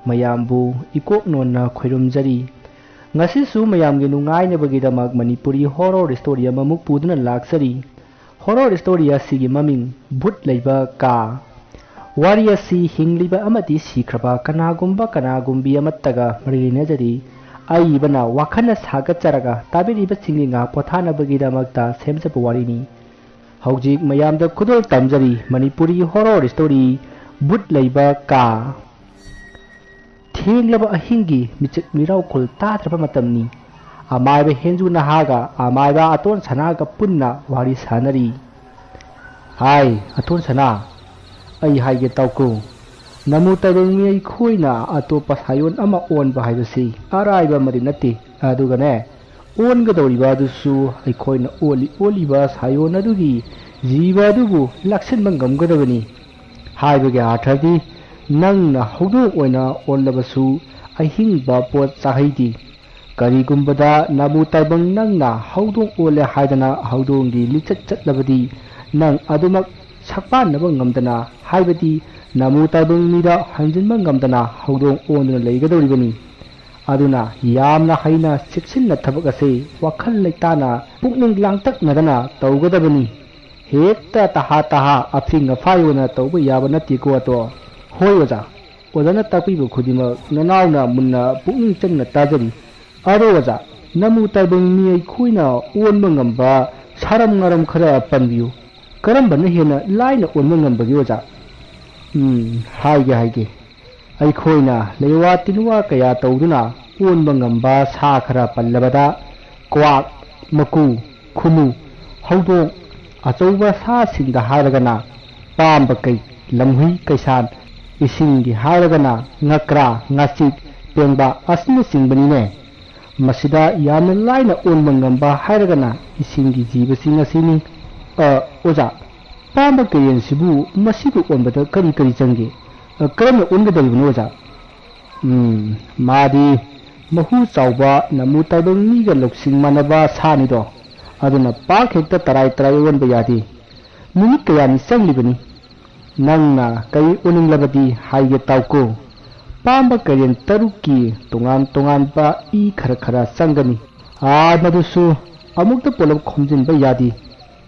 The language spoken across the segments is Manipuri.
mayambu ikok nonna khoirumjari ngasisu mayamgi nungainabagidamag Manipuri horror story amamuk puduna laksari horror story asigi maming bhut leiba ka wari asi hingliba amati sikraba kanagumbi amattaga marinajari aibana wakhana sagacharaga tabiriba singi nga pothanabagidamagta semjaba warini hojik mayamda khudol tamjari Manipuri horror story bhut leiba ka Thenglaba ahingi michit mirau kul tadraba matamni amaiba henju nahaga amaiba aton sanaga punna wari sanari hai aton sana ai haige tauko namu tadongmi ai khoina atopa sayon ama on ba haibasi araiba mari nati aduga ne on ga doriba dusu ai khoina oli ba sayon adugi jiba dubu laksin mangam gadabani haiba ga athadi nangna haudu oina onlabasu ahingba pot sahaidi karigumbada namu taibang nangna haudu ole haidana haudongi lichat chatlabadi nang adumak sakpanaba ngamdana haibadi namu taibang mida hanjinba ngamdana haudong onduna leigadoribani aduna yamna haina siksinna thabak ase wakhal leitana pukning langtaknadana tawgadabani hekta taha afing afayona tawba yaba nati ko to Hoi wajana tapibu khudima nanauna munna pukning changna tajari aro waja namu taibang mi ai khuina onma ngamba saram ngaram khara panbiu karambana hena laina onma ngambagi waja haige ai khoina leiwa tinwa kaya tawduna onma ngamba sa khara pallabada kwak maku khunu haudong achauba sa singda haragana pamba kai lamhui kaisan isingi haragana ngakra ngasik pengba asna singbani masida yamna laina onma ngamba haragana isingi jibasing asini oja pamba kayen sibu masibu onbada kari jange karamna ongadalibno oja madi mahu chauba namu taibang miga loksing manaba sani do aduna pak hekta tarai onba yadi minit kayani sanglibani nangna kai uninglabadi haige tauko pamba karen taruki tongan pa i khara sangani madusu amukta polab khomjin ba yadi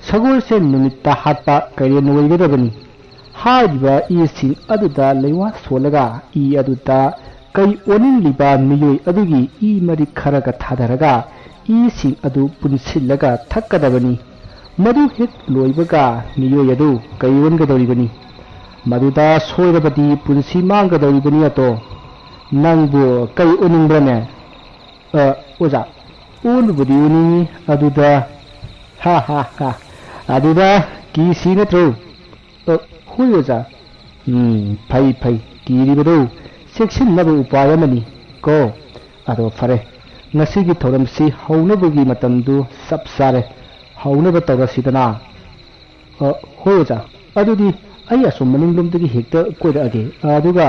sagol sen numitta hatpa karen weigadabani haiba i sing aduda leiwa solaga i aduda kai oningliba miyoi adugi i mari kharaga thadaraga i sing adu punsillaga thakkadabani madu hek loibaga miyoi adu kai ongadoribani Maduda soirabadi punsi manggadoribani ato nangbu kai uningbrane oja unbudi uningi aduda ha aduda kisi natro hui oja phai kiribado section nabu upayamani ko ado fare ngasigi thoramsi haunabugi matamdu sapsare haunaba tawrasidana hui oja adudi ai asum maninglomdagi hekta koirage aduga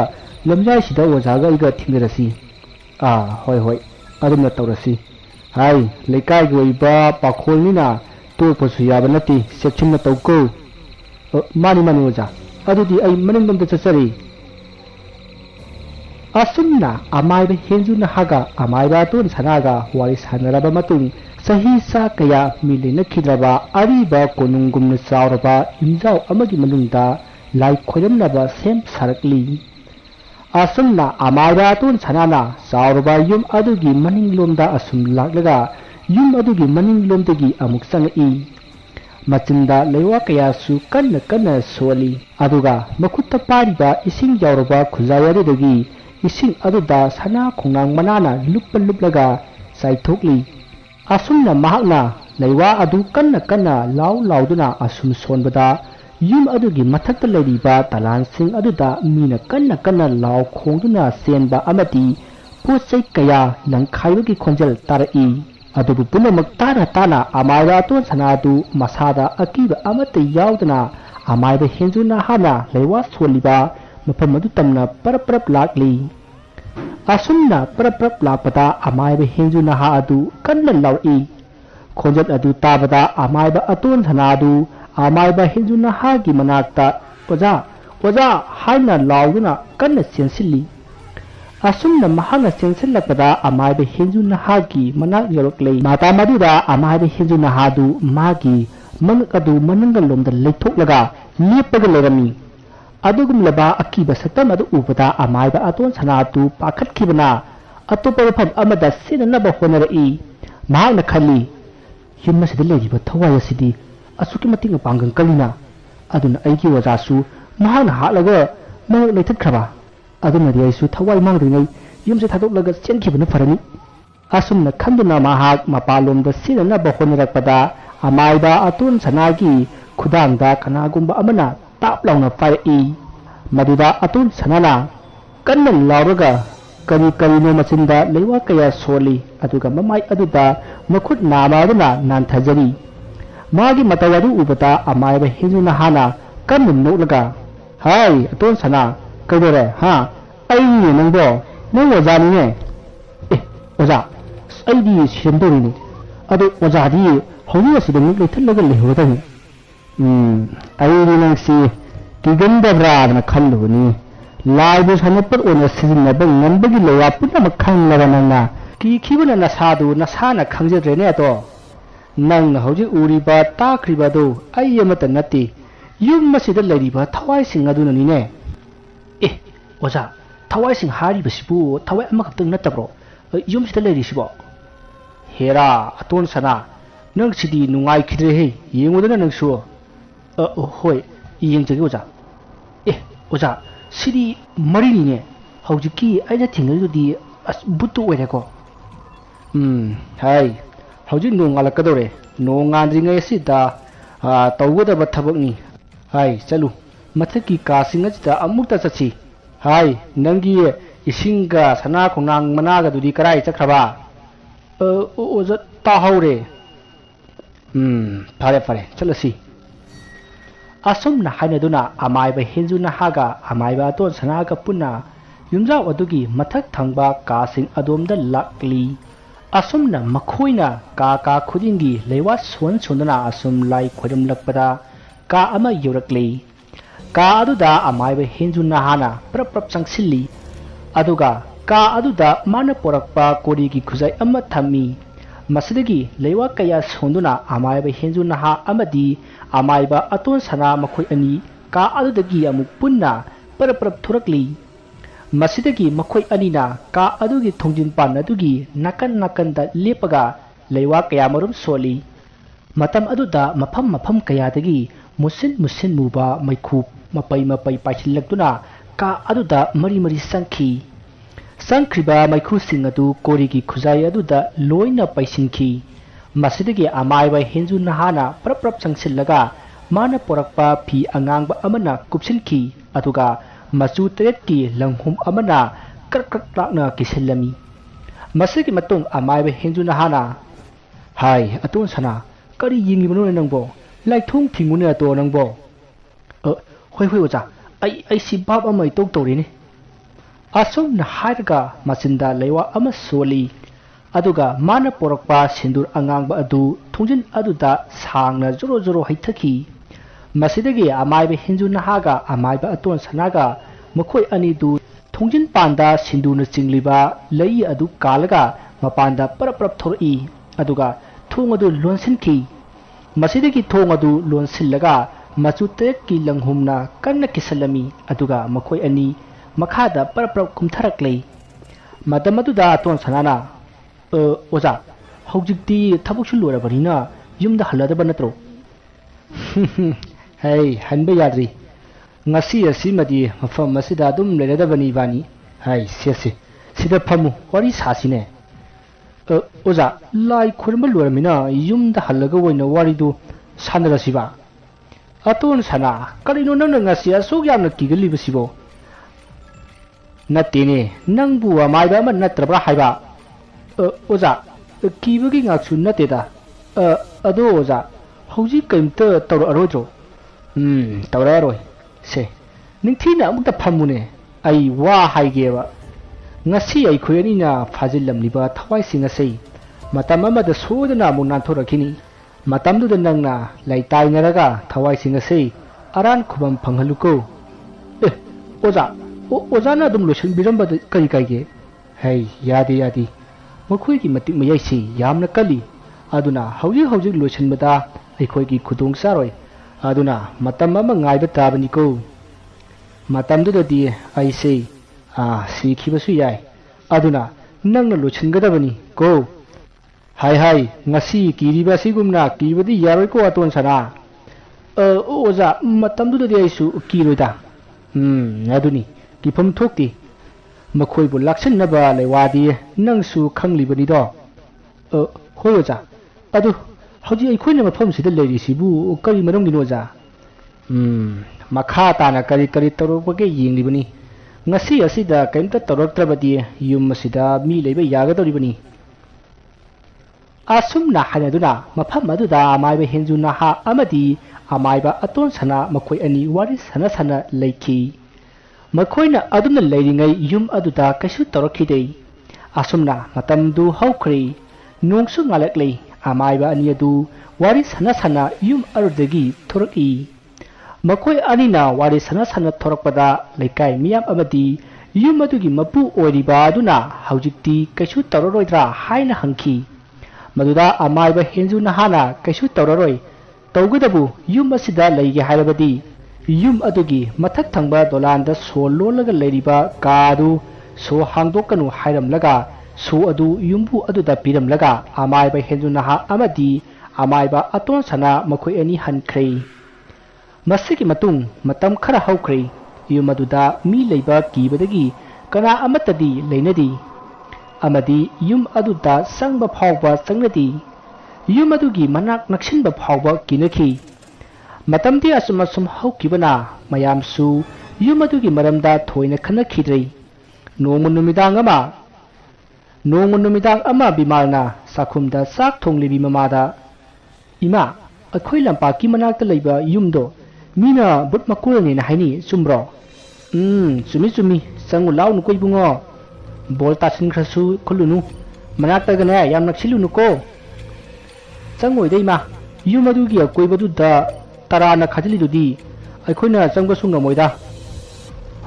lamjai sida ojaga iga thingirasi hoi adumna tawrasi hai lekai goiba pakholnina to pasu yaba nati section na tawko mani oja adudi ai maninglomda chachari asumna amaiba henjuna haga amaiba ton sanaga wari sanaraba matung sahi sa kaya milena khidraba ariba konungumna chauraba imjau amagi manungda lai khoyamnaba sem sarakli asumna amaiba ton sanana chauraba yum adugi maninglomda asum laklaga yum adugi maninglomdagi amuk sangai machinda leiwa kaya su kanna soli aduga makutta pariba ising yauraba khujayadagi ising aduda sana khongang manana luplaga saithokli asumna mahakna leiwa adu kanna lauduna asum sonbada yum adugi mathakta leiriba talan sing aduda mina kanna law khongduna senba amati pochai kaya langkhaibagi khonjal tarai adubu punamak tana amaiba ton sanadu masada akiba amata yaudana amaiba henjuna hana leiwa soliba mafam adu tamna parap lakli asumna parap lakpada amaiba henjuna ha adu kanna lawi khonjat adu tabada amaiba aton sanadu amaiba henjuna ha gi manakta oja haina lauduna kanna sensili asumna mahana chengselakpada amaiba hinju nahagi manak yoroklei mata maduda amaiba hinju nahadu magi manak adu manangal lomda leithoklaga lepaga lerami adugumlaba akiba satam adu ubada amaiba aton sanatu pakhatkibana atopa pham amada sinanaba honarei mahakna khali yumma sida lejiba thawai asidi asuki matinga pangang kalina aduna aigi wajasu mahakna halaga manak leithakhraba aduna riaisu thawai mangringai yumse thadoklaga chenkhibana farani asumna khanduna mahak mapalomda sinanaba honarakpada amaiba atun sanagi khudangda kanagumba amana taplauna farai maduda atun sanana kanna lauraga kari karino machinda leiwa kaya soli aduga mamai aduda makhut namaduna nanthajari magi matawadu ubata amaiba hinjuna hana kanna nolaga hai atun sana kaidore ha ai ni nangbo nang wajani ne oja ai di shendori ni adu wajadi honi asida ni leithallaga lehodani ai ni nang si kigandabra na khalluni laibu sanapar ona sizinaba nganbagi lewa punama khanglaga nangna ki khibana nasadu nasana khangjadrene to nangna hoji uriba takriba do ai amata nati yum masida leiriba thawai sing aduna ni ne oja thawai sing hari basibu thawai amakhtang natabro yum sida leiri sibo hera aton sana nang sidi nungai khidre he yengudana nang su hoi yengjagi oja oja sidi marini ne hojiki aina thingadu butu oireko hai hoji nongala kadore nongandringai sida tawgada bathabakni hai chalu mathaki kasinga sida amukta chachi hai nangi isinga sana khonang managa dudi karai chakraba oja tahaure fare chalasi asumna hainaduna amaiba hinjuna haga amaiba aton sanaga punna yumjau adugi mathak thangba kasing adomda lakli asumna makhoina ka khudingi leiwa sondana asum lai khoidam lakpada ka ama yorakli ka aduda amaiba hinjuna hana prap changsilli aduga ka aduda mana porakpa korigi khuzai ama thami masidagi leiwa kaya sonduna amaiba hinjuna ha amadi amaiba aton sana makhoi ani ka adudagi amuk punna prap thurakli masidagi makhoi anina ka adugi thongjin pan adugi nakan da lepaga leiwa kaya marum soli matam aduda mafam kaya dagi musin muba maikhu mapai paithilakduna ka aduda mari sangkriba maikhu sing adu korigi khuzai aduda loina paisinki masidagi amaiba hinju nahana prap changsillaga mana porakpa phi angangba amana kupsilki aduga machu tretki langhum amana krak lakna kisillami masigi matung amaiba hinju nahana hai atun sana kari yingi banu nangbo laithung thingune ato nangbo hoi oja ai si bab amai tori ni asum na hairaga masinda leiwa ama soli aduga mana porakpa sindur angangba adu thongjin aduda sangna joro haithaki masidagi amaiba hinju nahaga amaiba aton sanaga makhoi ani du thongjin panda sinduna cingliba lei adu kalaga mapanda prap thori aduga thong adu lonsinki masidagi thong adu lonsillaga machu teki langhumna kanna kisalami aduga makhoi ani makhada prap kumtharakle madamaduda aton sanana oja hojikti thabuk lora barina yumda haladaba natro hey hanba yadri ngasi asimadi mafam masida dum leredabani bani hai sese sida phamu wari sasine oja lai khurma lora mina yumda halaga woina wari du sanarasiba aton sana kalino nang ngasi asuk yamna kigali basibo natine nangbu amaiba man natrabra haiba oja kibagi ngaksu nateda ado oja hauji kaimta tawra arojo tawra aroi se ningthina amukta phamune ai wa haigeba ngasi ai khoyanina fajilamliba thawai singa sei matam amada sodana munan thorakini matamdu nangna laitai naraga thawai singa sei aran khubam phanghaluko oja ꯑꯣꯖꯥꯅ ꯑꯗꯨꯝ ꯂꯣꯏꯁꯤꯟꯕꯤꯔꯝꯕꯗ ꯀꯔꯤ ꯀꯥꯏꯒꯦ? ꯍꯩ ꯌꯥꯗꯦ ꯌꯥꯗꯦ, ꯃꯈꯣꯏꯒꯤ ꯃꯇꯤꯛ ꯃꯌꯥꯏꯁꯤ ꯌꯥꯝꯅ ꯀꯜꯂꯤ, ꯑꯗꯨꯅ ꯍꯧꯖꯤꯛ ꯂꯣꯏꯁꯤꯟꯕꯗ ꯑꯩꯈꯣꯏꯒꯤ ꯈꯨꯗꯣꯡ ꯆꯥꯔꯣꯏ, ꯑꯗꯨꯅ ꯃꯇꯝ ꯑꯃ ꯉꯥꯏꯕ ꯇꯥꯕꯅꯤꯀꯣ꯫ ꯃꯇꯝꯗꯨꯗꯗꯤ ꯑꯩꯁꯦ ꯁꯤꯈꯤꯕꯁꯨ ꯌꯥꯏ, ꯑꯗꯨꯅ ꯅꯪꯅ ꯂꯣꯏꯁꯤꯟꯒꯗꯕꯅꯤ ꯀꯣ꯫ ꯍꯥꯏ ꯉꯁꯤ ꯀꯤꯔꯤꯕ ꯑꯁꯤꯒꯨꯝꯅ ꯀꯤꯕꯗꯤ ꯌꯥꯔꯣꯏꯀꯣ ꯑꯇꯣꯟ ꯁꯅꯥ꯫ ꯑꯣꯖꯥ, ꯃꯇꯝꯗꯨꯗꯗꯤ ꯑꯩꯁꯨ ꯀꯤꯔꯣꯏꯗ꯫ ꯑꯗꯨꯅꯤ ꯀꯤꯐꯝ ꯊꯣꯛꯇꯦ, ꯃꯈꯣꯏꯕꯨ ꯂꯥꯛꯁꯤꯟꯅꯕ ꯂꯩꯋꯥꯗꯤ ꯅꯪꯁꯨ ꯈꯪꯂꯤꯕꯅꯤꯗꯣ꯫ ꯍꯣꯏ ꯑꯣꯖꯥ, ꯑꯗꯨ ꯍꯧꯖꯤꯛ ꯑꯩꯈꯣꯏꯅ ꯃꯐꯝꯁꯤꯗ ꯂꯩꯔꯤꯁꯤꯕꯨ ꯀꯔꯤ ꯃꯔꯝꯒꯤꯅꯣ ꯑꯣꯖꯥ? ꯃꯈꯥ ꯇꯥꯅ ꯀꯔꯤ ꯇꯧꯔꯛꯄꯒꯦ ꯌꯦꯡꯂꯤꯕꯅꯤ꯫ ꯉꯁꯤ ꯑꯁꯤꯗ ꯀꯔꯤꯝꯇ ꯇꯧꯔꯛꯇ꯭ꯔꯕꯗꯤ ꯌꯨꯝ ꯑꯁꯤꯗ ꯃꯤ ꯂꯩꯕ ꯌꯥꯒꯗꯧꯔꯤꯕꯅꯤ꯫ ꯑꯁꯨꯝꯅ ꯍꯥꯏꯅꯗꯨꯅ ꯃꯐꯝ ꯑꯗꯨꯗ ꯑꯃꯥꯏꯕ ꯍꯦꯟꯖꯨ ꯅꯍꯥ ꯑꯃꯗꯤ ꯑꯃꯥꯏꯕ ꯑꯇꯣꯟ ꯁꯅꯥ ꯃꯈꯣꯏ ꯑꯅꯤ ꯋꯥꯔꯤ ꯁꯥꯟꯅ ꯂꯩꯈꯤ꯫ ꯃꯈꯣꯏꯅ ꯑꯗꯨꯝꯅ ꯂꯩꯔꯤꯉꯩ ꯌꯨꯝ ꯑꯗꯨꯗ ꯀꯩꯁꯨ ꯇꯧꯔꯛꯈꯤꯗꯦ꯫ ꯑꯁꯨꯝꯅ ꯃꯇꯝꯗꯨ ꯍꯧꯈ꯭ꯔꯦ, ꯅꯣꯡꯁꯨ ꯉꯥꯜꯂꯛꯂꯦ꯫ ꯑꯃꯥꯏꯕ ꯑꯅꯤ ꯑꯗꯨ ꯋꯥꯔꯤ ꯁꯥꯟꯅ ꯌꯨꯝ ꯑꯗꯨꯗꯒꯤ ꯊꯣꯔꯛꯏ꯫ ꯃꯈꯣꯏ ꯑꯅꯤꯅ ꯋꯥꯔꯤ ꯁꯥꯟꯅ ꯊꯣꯔꯛꯄꯗ ꯂꯩꯀꯥꯏ ꯃꯤꯌꯥꯝ ꯑꯃꯗꯤ ꯌꯨꯝ ꯑꯗꯨꯒꯤ ꯃꯄꯨ ꯑꯣꯏꯔꯤꯕ ꯑꯗꯨꯅ ꯍꯧꯖꯤꯛꯇꯤ ꯀꯩꯁꯨ ꯇꯧꯔꯔꯣꯏꯗ꯭ꯔꯥ ꯍꯥꯏꯅ ꯍꯪꯈꯤ꯫ ꯃꯗꯨꯗ ꯑꯃꯥꯏꯕ ꯍꯦꯟꯖꯨ ꯅꯍꯥꯅ ꯀꯩꯁꯨ ꯇꯧꯔꯔꯣꯏ, ꯇꯧꯒꯗꯕꯨ ꯌꯨꯝ ꯑꯁꯤꯗ ꯂꯩꯒꯦ ꯍꯥꯏꯔꯕꯗꯤ ꯌꯨꯝ ꯑꯗꯨꯒꯤ ꯃꯊꯛ ꯊꯪꯕ ꯗꯣꯂꯥꯟꯗ ꯁꯣ ꯂꯣꯜꯂꯒ ꯂꯩꯔꯤꯕ ꯀꯥ ꯑꯗꯨ ꯁꯣ ꯍꯥꯡꯗꯣꯛꯀꯅꯨ ꯍꯥꯏꯔꯝꯂꯒ ꯁꯣ ꯑꯗꯨ ꯌꯨꯝꯕꯨ ꯑꯗꯨꯗ ꯄꯤꯔꯝꯂꯒ ꯑꯃꯥꯏꯕ ꯍꯦꯟꯖꯨ ꯅꯍꯥ ꯑꯃꯗꯤ ꯑꯃꯥꯏꯕ ꯑꯇꯣꯟ ꯁꯅꯥ ꯃꯈꯣꯏ ꯑꯅꯤ ꯍꯟꯈ꯭ꯔꯦ꯫ ꯃꯁꯤꯒꯤ ꯃꯇꯨꯡ ꯃꯇꯝ ꯈꯔ ꯍꯧꯈ꯭ꯔꯦ꯫ ꯌꯨꯝ ꯑꯗꯨꯗ ꯃꯤ ꯂꯩꯕ ꯀꯤꯕꯗꯒꯤ ꯀꯅꯥ ꯑꯃꯠꯇꯗꯤ ꯂꯩꯅꯗꯦ, ꯑꯃꯗꯤ ꯌꯨꯝ ꯑꯗꯨꯗ ꯆꯪꯕ ꯐꯥꯎꯕ ꯆꯪꯅꯗꯦ꯫ ꯌꯨꯝ ꯑꯗꯨꯒꯤ ꯃꯅꯥꯛ ꯅꯛꯁꯤꯟꯕ ꯐꯥꯎꯕ ꯀꯤꯅꯈꯤ꯫ ꯃꯇꯝꯗꯤ ꯑꯁꯨꯝ ꯍꯧꯈꯤꯕꯅ ꯃꯌꯥꯝꯁꯨ ꯌꯨꯝ ꯑꯗꯨꯒꯤ ꯃꯔꯝꯗ ꯊꯣꯏꯅ ꯈꯟꯅꯈꯤꯗ꯭ꯔꯦ꯫ ꯅꯣꯡꯃ ꯅꯨꯃꯤꯗꯥꯡ ꯑꯃ ꯕꯤꯃꯥꯜꯅ ꯆꯥꯛꯈꯨꯝꯗ ꯆꯥꯛ ꯊꯣꯡꯂꯤꯕꯤ ꯃꯃꯥꯗ, "ꯏꯃꯥ, ꯑꯩꯈꯣꯏ ꯂꯝꯄꯥꯛꯀꯤ ꯃꯅꯥꯛꯇ ꯂꯩꯕ ꯌꯨꯝꯗꯣ ꯃꯤꯅ ꯕꯨꯠ ꯃꯀꯣꯜꯅꯦꯅ ꯍꯥꯏꯅꯤ, ꯆꯨꯝꯕ꯭ꯔꯣ?" ꯆꯨꯝꯃꯤ, ꯆꯪꯉꯨ ꯂꯥꯎꯅꯨꯀꯣ ꯏꯕꯨꯡꯉꯣ, ꯕꯣꯜ ꯇꯥꯁꯤꯟꯈ꯭ꯔꯁꯨ ꯈꯨꯜꯂꯨꯅꯨ, ꯃꯅꯥꯛꯇꯒꯅꯦ ꯌꯥꯝ ꯅꯛꯁꯤꯜꯂꯨꯅꯨꯀꯣ꯫ ꯆꯪꯉꯣꯏꯗ ꯏꯃꯥ, ꯌꯨꯝ ꯑꯗꯨꯒꯤ ꯑꯀꯣꯏꯕꯗꯨꯗ ꯇꯔꯥꯅ ꯈꯥꯖꯤꯜꯂꯤꯗꯨꯗꯤ ꯑꯩꯈꯣꯏꯅ ꯆꯪꯕꯁꯨ ꯉꯝꯃꯣꯏꯗ꯫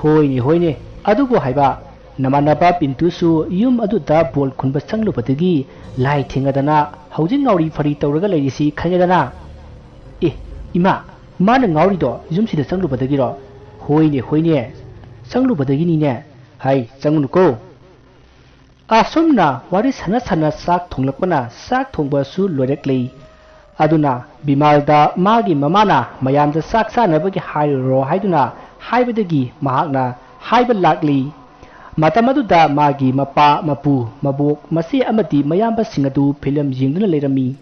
ꯍꯣꯏꯅꯦ, ꯑꯗꯨꯕꯨ ꯍꯥꯏꯕ, ꯅꯃꯥꯟꯅꯕ ꯄꯤꯟꯇꯨꯁꯨ ꯌꯨꯝ ꯑꯗꯨꯗ ꯕꯣꯜ ꯈꯨꯟꯕ ꯆꯪꯂꯨꯕꯗꯒꯤ ꯂꯥꯏ ꯊꯦꯡꯉꯗꯅ ꯍꯧꯖꯤꯛ ꯉꯥꯎꯔꯤ ꯐꯔꯤ ꯇꯧꯔꯒ ꯂꯩꯔꯤꯁꯤ ꯈꯪꯉꯦꯗꯅ꯫ ꯏꯃꯥ, ꯃꯥꯅ ꯉꯥꯎꯔꯤꯗꯣ ꯌꯨꯝꯁꯤꯗ ꯆꯪꯂꯨꯕꯗꯒꯤꯔꯣ? ꯍꯣꯏꯅꯦ, ꯆꯪꯂꯨꯕꯗꯒꯤꯅꯤꯅꯦ꯫ ꯆꯪꯉꯨꯅꯨꯀꯣ꯫ ꯑꯁꯨꯝꯅ ꯋꯥꯔꯤ ꯁꯥꯟꯅ ꯆꯥꯛ ꯊꯣꯡꯂꯛꯄꯅ ꯆꯥꯛ ꯊꯣꯡꯕꯁꯨ ꯂꯣꯏꯔꯛꯂꯦ꯫ ꯑꯗꯨꯅ ꯕꯤꯃꯥꯜꯗ ꯃꯥꯒꯤ ꯃꯃꯥꯅ ꯃꯌꯥꯝꯗ ꯆꯥꯛ ꯆꯥꯅꯕꯒꯤ ꯍꯥꯏꯔꯨꯔꯣ ꯍꯥꯏꯗꯨꯅ ꯍꯥꯏꯕꯗꯒꯤ ꯃꯍꯥꯛꯅ ꯍꯥꯏꯕ ꯂꯥꯛꯂꯤ꯫ ꯃꯇꯝ ꯑꯗꯨꯗ ꯃꯥꯒꯤ ꯃꯄꯥ, ꯃꯄꯨ, ꯃꯕꯣꯛ, ꯃꯆꯦ ꯑꯃꯗꯤ ꯃꯌꯥꯝꯕꯁꯤꯡ ꯑꯗꯨ ꯐꯤꯂꯝ ꯌꯦꯡꯗꯨꯅ ꯂꯩꯔꯝꯃꯤ꯫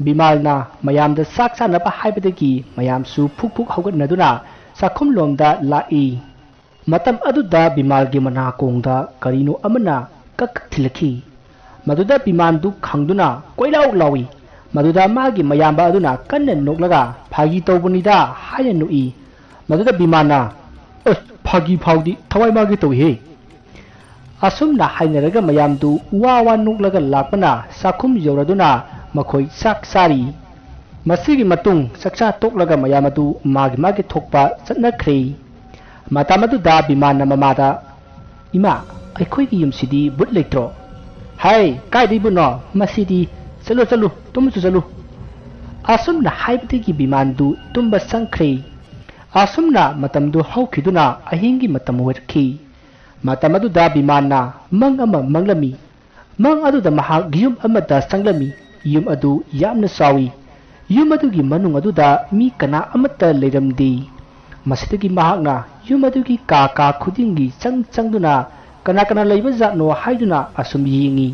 ꯕꯤꯃꯥꯜꯅ ꯃꯌꯥꯝꯗ ꯆꯥꯛ ꯆꯥꯅꯕ ꯍꯥꯏꯕꯗꯒꯤ ꯃꯌꯥꯝꯁꯨ ꯐꯨꯛ ꯍꯧꯒꯠꯅꯗꯨꯅ ꯆꯥꯛꯈꯨꯝꯂꯣꯝꯗ ꯂꯥꯛꯏ꯫ ꯃꯇꯝ ꯑꯗꯨꯗ ꯕꯤꯃꯥꯜꯒꯤ ꯃꯅꯥꯀꯣꯡꯗ ꯀꯔꯤꯅꯣ ꯑꯃꯅ ꯀꯛ ꯊꯤꯜꯂꯛꯈꯤ꯫ ꯃꯗꯨꯗ ꯕꯤꯃꯥꯜꯗꯨ ꯈꯪꯗꯨꯅ ꯀꯣꯏꯂꯥꯎ ꯂꯥꯎꯏ꯫ ꯃꯗꯨꯗ ꯃꯥꯒꯤ ꯃꯌꯥꯝꯕ ꯑꯗꯨꯅ ꯀꯟꯅ ꯅꯣꯛꯂꯒ ꯐꯥꯒꯤ ꯇꯧꯕꯅꯤꯗ ꯍꯥꯏꯅ ꯅꯣꯛꯏ꯫ ꯃꯗꯨꯗ ꯕꯤꯃꯥꯜꯅ, ꯐꯥꯒꯤ ꯐꯥꯎꯗꯤ ꯊꯋꯥꯏ ꯃꯥꯒꯦ ꯇꯧꯏꯍꯦ꯫ ꯑꯁꯨꯝꯅ ꯍꯥꯏꯅꯔꯒ ꯃꯌꯥꯝꯗꯨ ꯋꯥ ꯅꯣꯛꯂꯒ ꯂꯥꯛꯄꯅ ꯆꯥꯛꯈꯨꯝ ꯌꯧꯔꯗꯨꯅ ꯃꯈꯣꯏ ꯆꯥꯛ ꯆꯥꯔꯤ꯫ ꯃꯁꯤꯒꯤ ꯃꯇꯨꯡ ꯆꯥꯛꯆꯥ ꯇꯣꯛꯂꯒ ꯃꯌꯥꯝ ꯑꯗꯨ ꯃꯥꯒꯤ ꯊꯣꯛꯄ ꯆꯠꯅꯈ꯭ꯔꯦ꯫ ꯃꯇꯝ ꯑꯗꯨꯗ ꯕꯤꯃꯥꯜꯅ ꯃꯃꯥꯗ, "ꯏꯃꯥ, ꯑꯩꯈꯣꯏꯒꯤ ꯌꯨꯝꯁꯤꯗꯤ ꯕꯨꯠ ꯂꯩꯇ꯭ꯔꯣ?" "ꯀꯥꯏꯗꯩ ꯕꯨꯠꯅꯣ? ꯃꯁꯤꯗꯤ ꯆꯠꯂꯨ, ꯇꯨꯝꯃꯁꯨ ꯆꯠꯂꯨ." ꯑꯁꯨꯝꯅ ꯍꯥꯏꯕꯗꯒꯤ ꯕꯤꯃꯥꯜꯗꯨ ꯇꯨꯝꯕ ꯆꯪꯈ꯭ꯔꯦ꯫ ꯑꯁꯨꯝꯅ ꯃꯇꯝꯗꯨ ꯍꯧꯈꯤꯗꯨꯅ ꯑꯍꯤꯡꯒꯤ ꯃꯇꯝ ꯑꯣꯏꯔꯛꯈꯤ꯫ ꯃꯇꯝ ꯑꯗꯨꯗ ꯕꯤꯃꯥꯜꯅ ꯃꯪ ꯑꯃ ꯃꯪꯂꯝꯃꯤ꯫ ꯃꯪ ꯑꯗꯨꯗ ꯃꯍꯥꯛ ꯌꯨꯝ ꯑꯃꯗ ꯆꯪꯂꯝꯃꯤ꯫ ꯌꯨꯝ ꯑꯗꯨ ꯌꯥꯝꯅ ꯆꯥꯎꯏ꯫ ꯌꯨꯝ ꯑꯗꯨꯒꯤ ꯃꯅꯨꯡ ꯑꯗꯨꯗ ꯃꯤ ꯀꯅꯥ ꯑꯃꯠꯇ ꯂꯩꯔꯝꯗꯦ꯫ ꯃꯁꯤꯗꯒꯤ ꯃꯍꯥꯛꯅ ꯌꯨꯝ ꯑꯗꯨꯒꯤ ꯀꯥ ꯈꯨꯗꯤꯡꯒꯤ ꯆꯪꯗꯨꯅ ꯀꯅꯥ ꯂꯩꯕ ꯖꯥꯠꯅꯣ ꯍꯥꯏꯗꯨꯅ ꯑꯁꯨꯝ ꯌꯦꯡꯉꯤ꯫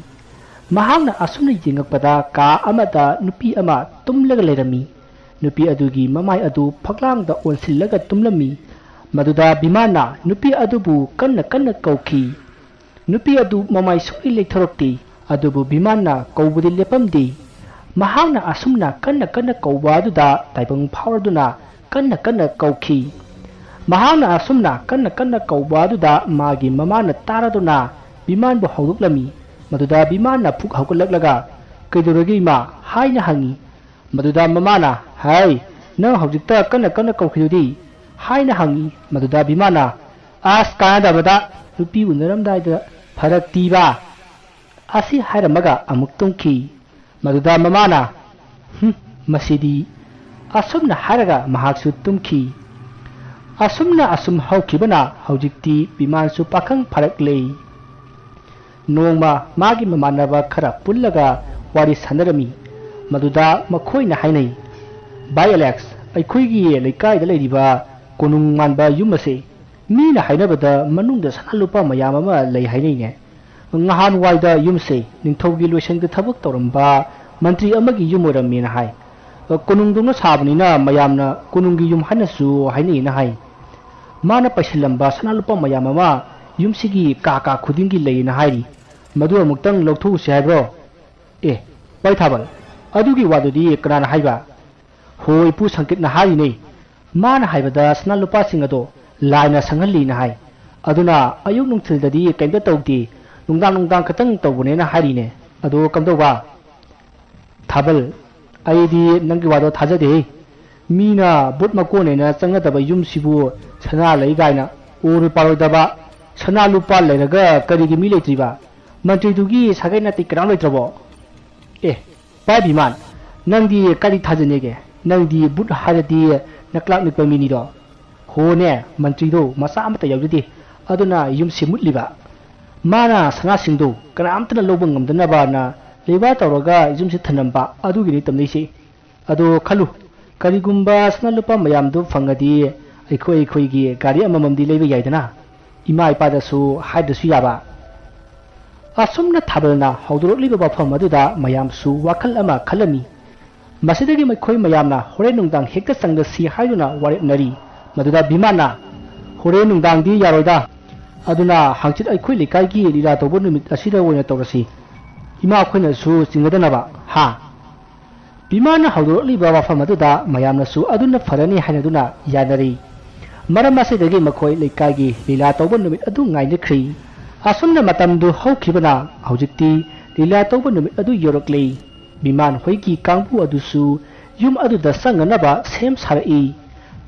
ꯃꯍꯥꯛꯅ ꯑꯁꯨꯝꯅ ꯌꯦꯡꯉꯛꯄꯗ ꯀꯥ ꯑꯃꯗ ꯅꯨꯄꯤ ꯑꯃ ꯇꯨꯝꯂꯒ ꯂꯩꯔꯝꯃꯤ꯫ ꯅꯨꯄꯤ ꯑꯗꯨꯒꯤ ꯃꯃꯥꯏ ꯑꯗꯨ ꯐꯛꯂꯥꯡꯗ ꯑꯣꯟꯁꯤꯜꯂꯒ ꯇꯨꯝꯂꯝꯃꯤ꯫ ꯃꯗꯨꯗ ꯕꯤꯃꯥꯜꯅ ꯅꯨꯄꯤ ꯑꯗꯨꯕꯨ ꯀꯟꯅ ꯀꯧꯈꯤ꯫ ꯅꯨꯄꯤ ꯑꯗꯨ ꯃꯃꯥꯏ ꯁꯨꯡꯂꯩ ꯂꯩꯊꯣꯔꯛꯇꯦ꯫ ꯑꯗꯨꯕꯨ ꯕꯤꯃꯥꯜꯅ ꯀꯧꯕꯗꯤ ꯂꯦꯞꯄꯝꯗꯦ꯫ ꯃꯍꯥꯛꯅ ꯑꯁꯨꯝꯅ ꯀꯟꯅ ꯀꯧꯕ ꯑꯗꯨꯗ ꯇꯥꯏꯕꯪ ꯐꯥꯎꯔꯗꯨꯅ ꯀꯟꯅ ꯀꯧꯈꯤ꯫ ꯃꯍꯥꯛꯅ ꯑꯁꯨꯝꯅ ꯀꯟꯅ ꯀꯧꯕ ꯑꯗꯨꯗ ꯃꯥꯒꯤ ꯃꯃꯥꯅ ꯇꯥꯔꯗꯨꯅ ꯕꯤꯃꯥꯜꯕꯨ ꯍꯧꯗꯣꯛꯂꯝꯃꯤ꯫ ꯃꯗꯨꯗ ꯕꯤꯃꯥꯜꯅ ꯐꯨꯛ ꯍꯧꯒꯠꯂꯛꯂꯒ, "ꯀꯩꯗꯧꯔꯒꯦ ꯏꯃꯥ?" ꯍꯥꯏꯅ ꯍꯪꯉꯤ꯫ ꯃꯗꯨꯗ ꯃꯃꯥꯅ, "ꯅꯪ ꯍꯧꯖꯤꯛꯇ ꯀꯟꯅ ꯀꯧꯈꯤꯗꯨꯗꯤ?" ꯍꯥꯏꯅ ꯍꯪꯉꯤ꯫ ꯃꯗꯨꯗ ꯕꯤꯃꯥꯜꯅ, ꯑꯁ ꯀꯥꯟꯅꯗꯕꯗ ꯅꯨꯄꯤ ꯎꯅꯔꯝꯗꯥꯏꯗ ꯐꯔꯛ ꯇꯤꯕ ꯑꯁꯤ ꯍꯥꯏꯔꯝꯃꯒ ꯑꯃꯨꯛ ꯇꯨꯝꯈꯤ ꯃꯗꯨꯗ ꯃꯃꯥꯅ ꯃꯁꯤꯗꯤ ꯑꯁꯨꯝꯅ ꯍꯥꯏꯔꯒ ꯃꯍꯥꯛꯁꯨ ꯇꯨꯝꯈꯤ ꯑꯁꯨꯝꯅ ꯑꯁꯨꯝ ꯍꯧꯈꯤꯕꯅ ꯍꯧꯖꯤꯛꯇꯤ ꯕꯤꯃꯥꯟꯁꯨ ꯄꯥꯈꯪ ꯐꯔꯛꯂꯦ ꯅꯣꯡꯃ ꯃꯥꯒꯤ ꯃꯃꯥꯟꯅꯕ ꯈꯔ ꯄꯨꯜꯂꯒ ꯋꯥꯔꯤ ꯁꯥꯟꯅꯔꯝꯃꯤ ꯃꯗꯨꯗ ꯃꯈꯣꯏꯅ ꯍꯥꯏꯅꯩ ꯚꯥꯏ ꯑꯦꯂꯦꯛꯁ ꯑꯩꯈꯣꯏꯒꯤ ꯂꯩꯀꯥꯏꯗ ꯂꯩꯔꯤꯕ ꯀꯣꯅꯨꯡ ꯃꯥꯟꯕ ꯌꯨꯝ ꯑꯁꯤ ꯃꯤꯅ ꯍꯥꯏꯅꯕꯗ ꯃꯅꯨꯡꯗ ꯁꯅꯥ ꯂꯨꯄꯥ ꯃꯌꯥꯝ ꯑꯃ ꯂꯩ ꯍꯥꯏꯅꯩꯅꯦ ꯉꯍꯥꯟꯋꯥꯏꯗ ꯌꯨꯝꯁꯦ ꯅꯤꯡꯊꯧꯒꯤ ꯂꯣꯏꯁꯪꯗ ꯊꯕꯛ ꯇꯧꯔꯝꯕ ꯃꯟꯇ꯭ꯔꯤ ꯑꯃꯒꯤ ꯌꯨꯝ ꯑꯣꯏꯔꯝꯃꯦꯅ ꯍꯥꯏ ꯀꯣꯅꯨꯡꯗꯧꯅ ꯁꯥꯕꯅꯤꯅ ꯃꯌꯥꯝꯅ ꯀꯣꯅꯨꯡꯒꯤ ꯌꯨꯝ ꯍꯥꯏꯅꯁꯨ ꯍꯥꯏꯅꯩꯅ ꯍꯥꯏ ꯃꯥꯅ ꯄꯩꯁꯤꯜꯂꯝꯕ ꯁꯅꯥ ꯂꯨꯄꯥ ꯃꯌꯥꯝ ꯑꯃ ꯌꯨꯝꯁꯤꯒꯤ ꯀꯥ ꯈꯨꯗꯤꯡꯒꯤ ꯂꯩꯌꯦꯅ ꯍꯥꯏꯔꯤ ꯃꯗꯨ ꯑꯃꯨꯛꯇꯪ ꯂꯧꯊꯣꯛꯎꯁꯤ ꯍꯥꯏꯕ꯭ꯔꯣ ꯚꯥꯏ ꯊꯥꯕꯜ ꯑꯗꯨꯒꯤ ꯋꯥꯗꯨꯗꯤ ꯀꯅꯥꯅ ꯍꯥꯏꯕ ꯍꯣ ꯏꯄꯨ ꯁꯪꯀꯤꯠꯅ ꯍꯥꯏꯔꯤꯅꯦ ꯃꯥꯅ ꯍꯥꯏꯕꯗ ꯁꯅꯥ ꯂꯨꯄꯥꯁꯤꯡ ꯑꯗꯣ ꯂꯥꯏꯅ ꯁꯪꯍꯜꯂꯤꯅ ꯍꯥꯏ ꯑꯗꯨꯅ ꯑꯌꯨꯛ ꯅꯨꯡꯊꯤꯜꯗꯗꯤ ꯀꯩꯝꯇ ꯇꯧꯗꯦ ꯅꯨꯡꯗꯥꯡ ꯈꯛꯇꯪ ꯇꯧꯕꯅꯦꯅ ꯍꯥꯏꯔꯤꯅꯦ ꯑꯗꯣ ꯀꯝꯗꯧꯕ ꯊꯥꯕꯜ ꯑꯩꯗꯤ ꯅꯪꯒꯤ ꯋꯥꯗꯣ ꯊꯥꯖꯗꯦ ꯃꯤꯅ ꯕꯨꯠ ꯃꯀꯣꯟꯅꯦꯅ ꯆꯪꯒꯗꯕ ꯌꯨꯝꯁꯤꯕꯨ ꯁꯅꯥ ꯂꯩ ꯀꯥꯏꯅ ꯑꯣꯏꯔꯣꯏ ꯄꯥꯔꯣꯏꯗꯕ ꯁꯅꯥ ꯂꯨꯄꯥ ꯂꯩꯔꯒ ꯀꯔꯤꯒꯤ ꯃꯤ ꯂꯩꯇ꯭ꯔꯤꯕ ꯃꯟꯇ꯭ꯔꯤꯗꯨꯒꯤ ꯁꯥꯒꯩ ꯅꯥꯇꯩ ꯀꯅꯥꯝ ꯂꯩꯇ꯭ꯔꯕꯣ ꯚꯥꯏ ꯕꯤꯃꯥꯟ ꯅꯪꯗꯤ ꯀꯔꯤ ꯊꯥꯖꯅꯦꯒꯦ ꯅꯪꯗꯤ ꯕꯨꯠ ꯍꯥꯏꯔꯗꯤ ꯅꯛꯂꯥꯛ ꯅꯤꯛꯄ ꯃꯤꯅꯤꯗꯣ ꯍꯣꯅꯦ ꯃꯟꯇ꯭ꯔꯤꯗꯣ ꯃꯆꯥ ꯑꯃꯠꯇ ꯌꯥꯎꯖꯗꯦ ꯑꯗꯨꯅ ꯌꯨꯝꯁꯤ ꯃꯨꯠꯂꯤꯕ ꯃꯥꯅ ꯁꯅꯥꯁꯤꯡꯗꯨ ꯀꯅꯥꯝꯇꯅ ꯂꯧꯕ ꯉꯝꯗꯅꯕꯅ ꯂꯩꯕꯥꯛ ꯇꯧꯔꯒ ꯌꯨꯝꯁꯤ ꯊꯅꯝꯕ ꯑꯗꯨꯒꯤꯅꯤ ꯇꯝꯅꯩꯁꯤ ꯑꯗꯣ ꯈꯜꯂꯨ ꯀꯔꯤꯒꯨꯝꯕ ꯁꯅꯥ ꯂꯨꯄꯥ ꯃꯌꯥꯝꯗꯨ ꯐꯪꯉꯗꯤ ꯑꯩꯈꯣꯏꯒꯤ ꯒꯥꯔꯤ ꯑꯃꯃꯝꯗꯤ ꯂꯩꯕ ꯌꯥꯏꯗꯅ ꯏꯃꯥ ꯏꯄꯥꯗꯁꯨ ꯍꯥꯏꯗ꯭ꯔꯁꯨ ꯌꯥꯕ ꯑꯁꯨꯝꯅ ꯊꯥꯕꯜꯅ ꯍꯧꯗꯣꯔꯛꯂꯤꯕ ꯋꯥꯐꯝ ꯑꯗꯨꯗ ꯃꯌꯥꯝꯁꯨ ꯋꯥꯈꯜ ꯑꯃ ꯈꯜꯂꯝꯃꯤ ꯃꯁꯤꯗꯒꯤ ꯃꯈꯣꯏ ꯃꯌꯥꯝꯅ ꯍꯣꯔꯦꯟ ꯅꯨꯡꯗꯥꯡ ꯍꯦꯛꯇ ꯆꯪꯂꯁꯤ ꯍꯥꯏꯗꯨꯅ ꯋꯥꯔꯦꯞꯅꯔꯤ ꯃꯗꯨꯗ ꯕꯤꯃꯥꯟꯅ ꯍꯣꯔꯦꯟ ꯅꯨꯡꯗꯥꯡꯗꯤ ꯌꯥꯔꯣꯏꯗ ꯑꯗꯨꯅ ꯍꯥꯡꯆꯤꯠ ꯑꯩꯈꯣꯏ ꯂꯩꯀꯥꯏꯒꯤ ꯂꯤꯂꯥ ꯇꯧꯕ ꯅꯨꯃꯤꯠ ꯑꯁꯤꯗ ꯑꯣꯏꯅ ꯇꯧꯔꯁꯤ ꯏꯃꯥ ꯑꯩꯈꯣꯏꯅꯁꯨ ꯆꯤꯡꯅꯗꯅꯕ ꯕꯤꯃꯥꯟꯅ ꯍꯧꯗꯣꯔꯛꯂꯤꯕ ꯋꯥꯐꯝ ꯑꯗꯨꯗ ꯃꯌꯥꯝꯅꯁꯨ ꯑꯗꯨꯅ ꯐꯔꯅꯤ ꯍꯥꯏꯅꯗꯨꯅ ꯌꯥꯅꯔꯤ ꯃꯔꯝ ꯑꯁꯤꯗꯒꯤ ꯃꯈꯣꯏ ꯂꯩꯀꯥꯏꯒꯤ ꯂꯤꯂꯥ ꯇꯧꯕ ꯅꯨꯃꯤꯠ ꯑꯗꯨ ꯉꯥꯏꯅꯈ꯭ꯔꯤ ꯑꯁꯨꯝꯅ ꯃꯇꯝꯗꯨ ꯍꯧꯈꯤꯕꯅ ꯍꯧꯖꯤꯛꯇꯤ ꯂꯤꯂꯥ ꯇꯧꯕ ꯅꯨꯃꯤꯠ ꯑꯗꯨ ꯌꯧꯔꯛꯂꯦ ꯕꯤꯃꯥꯟ ꯍꯣꯏꯒꯤ ꯀꯥꯡꯕꯨ ꯑꯗꯨꯁꯨ ꯌꯨꯝ ꯑꯗꯨꯗ ꯆꯪꯅꯅꯕ ꯁꯦꯝ ꯁꯥꯔꯛꯏ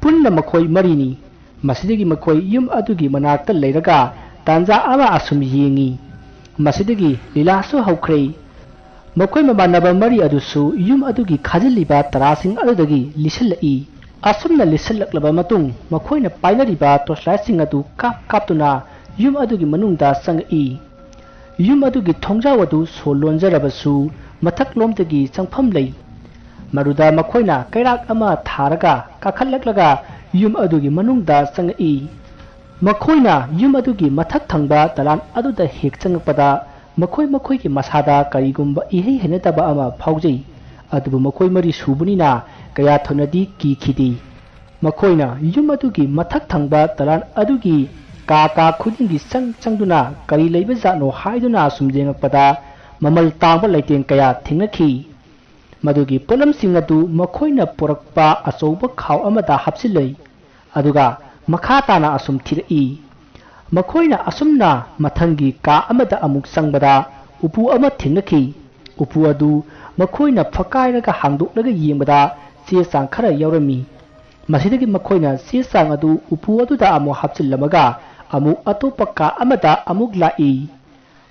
ꯄꯨꯟꯅ ꯃꯈꯣꯏ ꯃꯔꯤꯅꯤ ꯃꯁꯤꯗꯒꯤ ꯃꯈꯣꯏ ꯌꯨꯝ ꯑꯗꯨꯒꯤ ꯃꯅꯥꯛꯇ ꯂꯩꯔꯒ ꯇꯥꯟꯖꯥ ꯑꯃ ꯑꯁꯨꯝ ꯌꯦꯡꯉꯤ ꯃꯁꯤꯗꯒꯤ ꯂꯤꯂꯥꯁꯨ ꯍꯧꯈ꯭ꯔꯦ ꯃꯈꯣꯏ ꯃꯃꯥꯟꯅꯕ ꯃꯔꯤ ꯑꯗꯨꯁꯨ ꯌꯨꯝ ꯑꯗꯨꯒꯤ ꯈꯥꯖꯤꯜꯂꯤꯕ ꯇꯔꯥꯁꯤꯡ ꯑꯗꯨꯗꯒꯤ ꯂꯤꯁꯤꯜꯂꯛꯏ ꯑꯁꯨꯝꯅ ꯂꯤꯁꯤꯜꯂꯛꯂꯕ ꯃꯇꯨꯡ ꯃꯈꯣꯏꯅ ꯄꯥꯏꯅꯔꯤꯕ ꯇꯣꯔꯆꯂꯥꯏꯠꯁꯤꯡ ꯑꯗꯨ ꯀꯥꯞꯇꯨꯅ ꯌꯨꯝ ꯑꯗꯨꯒꯤ ꯃꯅꯨꯡꯗ ꯆꯪꯉꯛꯏ ꯌꯨꯝ ꯑꯗꯨꯒꯤ ꯊꯣꯡꯖꯥꯎ ꯑꯗꯨ ꯁꯣ ꯂꯣꯟꯖꯔꯕꯁꯨ ꯃꯊꯛꯂꯣꯝꯗꯒꯤ ꯆꯪꯐꯝ ꯂꯩ ꯃꯗꯨꯗ ꯃꯈꯣꯏꯅ ꯀꯩꯔꯥꯛ ꯑꯃ ꯊꯥꯔꯒ ꯀꯥꯈꯠꯂꯛꯂꯒ ꯌꯨꯝ ꯑꯗꯨꯒꯤ ꯃꯅꯨꯡꯗ ꯆꯪꯉꯛꯏ ꯃꯈꯣꯏꯅ ꯌꯨꯝ ꯑꯗꯨꯒꯤ ꯃꯊꯛ ꯊꯪꯕ ꯗꯂꯥꯟ ꯑꯗꯨꯗ ꯍꯦꯛ ꯆꯪꯉꯛꯄꯗ ꯃꯈꯣꯏꯒꯤ ꯃꯁꯥꯗ ꯀꯔꯤꯒꯨꯝꯕ ꯏꯍꯩ ꯍꯩꯅꯗꯕ ꯑꯃ ꯐꯥꯎꯖꯩ ꯑꯗꯨꯕꯨ ꯃꯈꯣꯏ ꯃꯔꯤ ꯁꯨꯕꯅꯤꯅ ꯀꯌꯥ ꯊꯣꯏꯅꯗꯤ ꯀꯤꯈꯤꯗꯦ ꯃꯈꯣꯏꯅ ꯌꯨꯝ ꯑꯗꯨꯒꯤ ꯃꯊꯛ ꯊꯪꯕ ꯗꯂꯥꯟ ꯑꯗꯨꯒꯤ ꯀꯥ ꯈꯨꯗꯤꯡꯒꯤ ꯆꯪꯗꯨꯅ ꯀꯔꯤ ꯂꯩꯕ ꯖꯥꯠꯅꯣ ꯍꯥꯏꯗꯨꯅ ꯁꯨꯝ ꯌꯦꯡꯉꯛꯄꯗ ꯃꯃꯜ ꯇꯥꯡꯕ ꯂꯩꯇꯦꯡ ꯀꯌا ꯊꯦꯡꯅꯈꯤ ꯃꯗꯨꯒꯤ ꯄꯣꯠꯂꯝꯁꯤꯡ ꯑꯗꯨ ꯃꯈꯣꯏꯅ ꯄꯨꯔꯛꯄ ꯑꯆꯧꯕ ꯈꯥꯎ ꯑꯃꯗ ꯍꯥꯞꯆꯤꯜꯂꯤ ꯑꯗꯨꯒ ꯃꯈꯥ ꯇꯥꯅ ꯑꯁꯨꯝ ꯊꯤꯔꯛꯏ ꯃꯈꯣꯏꯅ ꯑꯁꯨꯝꯅ ꯃꯊꯪꯒꯤ ꯀꯥ ꯑꯃꯗ ꯑꯃꯨꯛ ꯆꯪꯕꯗ ꯎꯄꯨ ꯑꯃ ꯊꯦꯡꯅꯈꯤ ꯎꯄꯨ ꯑꯗꯨ ꯃꯈꯣꯏꯅ ꯐꯛꯀꯥꯏꯔꯒ ꯍꯥꯡꯗꯣꯛꯂꯒ ꯌꯦꯡꯕꯗ ꯆꯦ ꯆꯥꯡ ꯈꯔ ꯌꯥꯎꯔꯝꯃꯤ ꯃꯁꯤꯗꯒꯤ ꯃꯈꯣꯏꯅ ꯆꯦ ꯆꯥꯡ ꯑꯗꯨ ꯎꯄꯨ ꯑꯗꯨꯗ ꯑꯃꯨꯛ ꯍꯥꯞꯆꯤꯜꯂꯝꯃꯒ ꯑꯃꯨꯛ ꯑꯇꯣꯞꯄ ꯀꯥ ꯑꯃꯗ ꯑꯃꯨꯛ ꯂꯥꯛꯏ